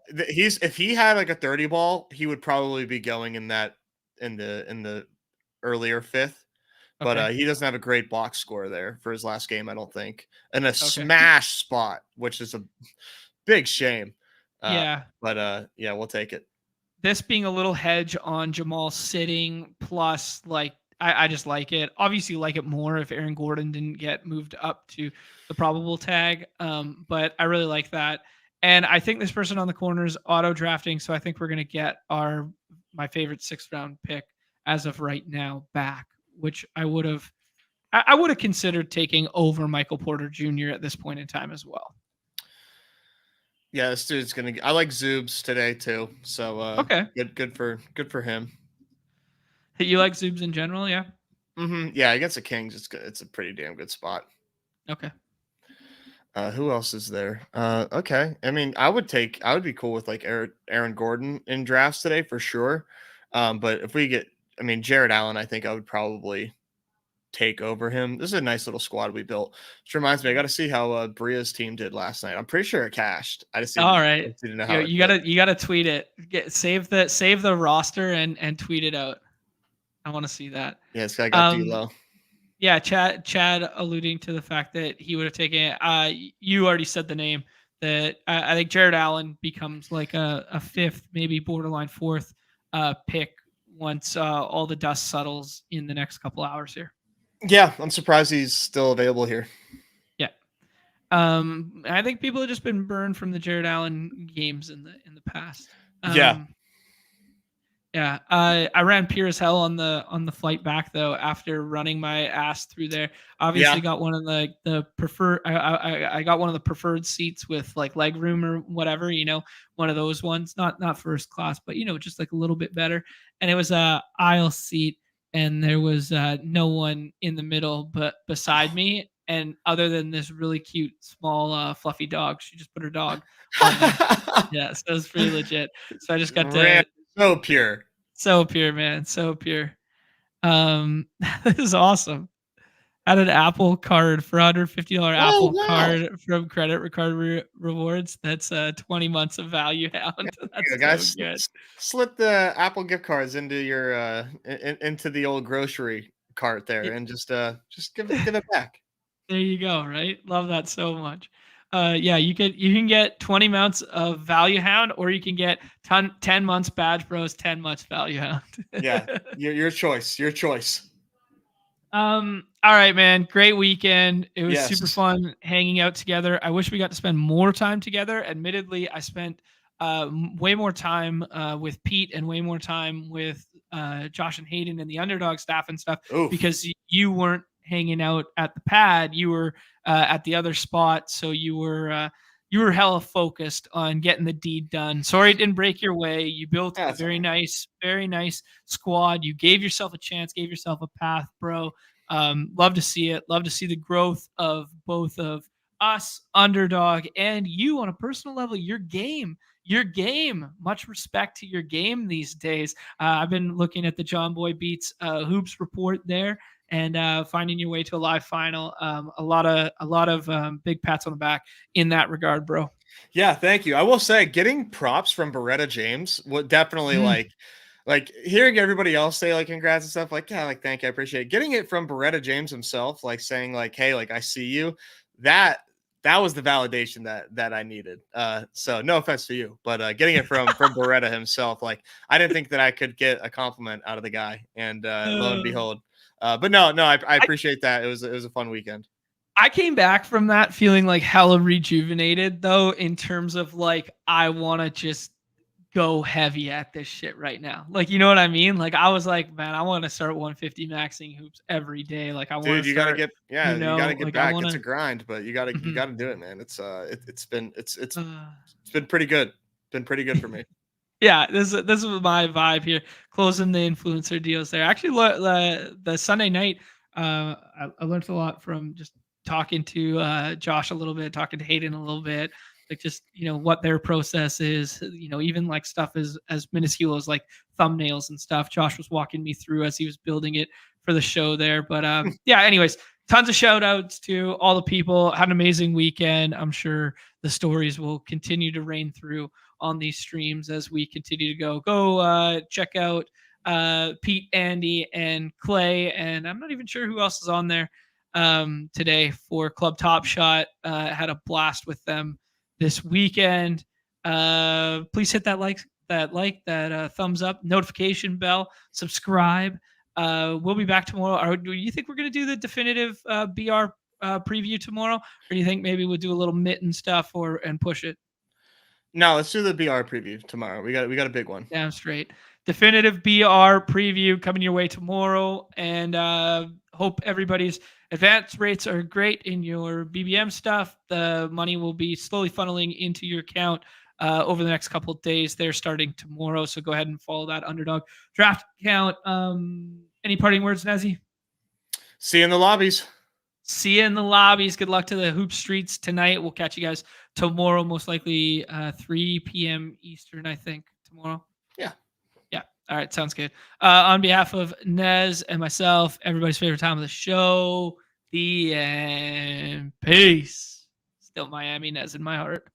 If he had like a 30 ball, he would probably be going in the earlier 5th. But he doesn't have a great box score there for his last game, I don't think. And a smash spot, which is a big shame. But we'll take it. This being a little hedge on Jamal sitting, plus like I just like it. Obviously, like it more if Aaron Gordon didn't get moved up to the probable tag. But I really like that. And I think this person on the corner is auto drafting. So I think we're going to get my favorite 6th round pick as of right now back, which I would have I would have considered taking over Michael Porter Jr. at this point in time as well. Yeah, this dude's gonna. I like Zoobs today too. So Okay. good for him. You like Zoobs in general, yeah? Yeah, against the Kings, it's good. It's a pretty damn good spot. Okay. Who else is there? Okay. I mean, I would be cool with like Aaron Gordon in drafts today for sure. But if we get, I mean, Jared Allen, I think I would probably take over him. This is a nice little squad we built. Which reminds me, I got to see how Bria's team did last night. I'm pretty sure it cashed. I just all right. didn't know how you gotta tweet it. Save the roster and tweet it out. I want to see that. Yeah, this guy got D-Lo. Yeah, Chad alluding to the fact that he would have taken it. You already said the name. That I think Jared Allen becomes like a fifth, maybe borderline fourth pick once all the dust settles in the next couple hours here. Yeah, I'm surprised he's still available here. Yeah, I think people have just been burned from the Jared Allen games in the past. Yeah, I ran pure as hell on the flight back though. After running my ass through there, obviously got one of the preferred. I got one of the preferred seats with like leg room or whatever. One of those ones, not first class, but just like a little bit better. And it was a aisle seat, and there was no one in the middle, but beside me. And other than this really cute small fluffy dog, she just put her dog on there. Yeah, so it was pretty legit. So I just got to. So pure, man. So pure. This is awesome. Had an Apple card for $150 Apple card from Credit Card Rewards. That's 20 months of value hound. That's guys, so good. Slip the Apple gift cards into your into the old grocery cart there, and just give it back. There you go. Right, love that so much. Yeah, you can get 20 months of Value Hound, or you can get 10 months Badge Bros, 10 months Value Hound. Yeah, your choice. Your choice. All right, man. Great weekend. It was super fun hanging out together. I wish we got to spend more time together. Admittedly, I spent way more time with Pete and way more time with Josh and Hayden and the Underdog staff and stuff. Oof. Because you weren't hanging out at the pad. You were at the other spot, so you were hella focused on getting the deed done. Sorry it didn't break your way. You built a very nice squad. You gave yourself a chance, gave yourself a path, bro. Love to see it. Love to see the growth of both of us, Underdog, and you on a personal level. Your game. Much respect to your game these days. I've been looking at the John Boy Beats hoops report there, and finding your way to a live final. A lot of big pats on the back in that regard, bro. Yeah, thank you. I will say, getting props from Beretta James would definitely like hearing everybody else say like congrats and stuff. Like, yeah, like thank you, I appreciate it. Getting it from Beretta James himself, like saying like, hey, like I see you. That was the validation that I needed. So no offense to you, but getting it from Beretta himself, like I didn't think that I could get a compliment out of the guy, and lo and behold. But no, I appreciate that. It was a fun weekend. I came back from that feeling like hella rejuvenated though, in terms of like, I want to just go heavy at this shit right now. Like, you know what I mean? Like I was like, man, I want to start 150 maxing hoops every day. Like I want to you gotta get, you gotta get like back. It's a grind, but you gotta do it, man. It's been pretty good. Been pretty good for me. Yeah, this is my vibe here. Closing the influencer deals there. Actually, the Sunday night, I learned a lot from just talking to Josh a little bit, talking to Hayden a little bit, like just what their process is. Even like stuff as minuscule as like thumbnails and stuff. Josh was walking me through as he was building it for the show there. But yeah, anyways, tons of shout outs to all the people. Had an amazing weekend. I'm sure the stories will continue to rain through on these streams as we continue to go check out Pete, Andy, and Clay, and I'm not even sure who else is on there today for Club Top Shot. Had a blast with them this weekend. Please hit that thumbs up, notification bell, subscribe. We'll be back tomorrow. Do you think we're going to do the definitive BR preview tomorrow, or do you think maybe we'll do a little mitten stuff and push it? No, let's do the BR preview tomorrow. We got a big one. Damn straight. Definitive BR preview coming your way tomorrow, and hope everybody's Advance rates are great in your BBM stuff. The money will be slowly funneling into your account over the next couple of days. They're starting tomorrow, so go ahead and follow that Underdog draft account. Any parting words, Nezzy? See you in the lobbies. See you in the lobbies. Good luck to the Hoop Streets tonight. We'll catch you guys tomorrow, most likely 3 p.m. Eastern, I think, tomorrow. Yeah. All right. Sounds good. On behalf of Nez and myself, everybody's favorite time of the show, the end. Peace. Still Miami, Nez in my heart.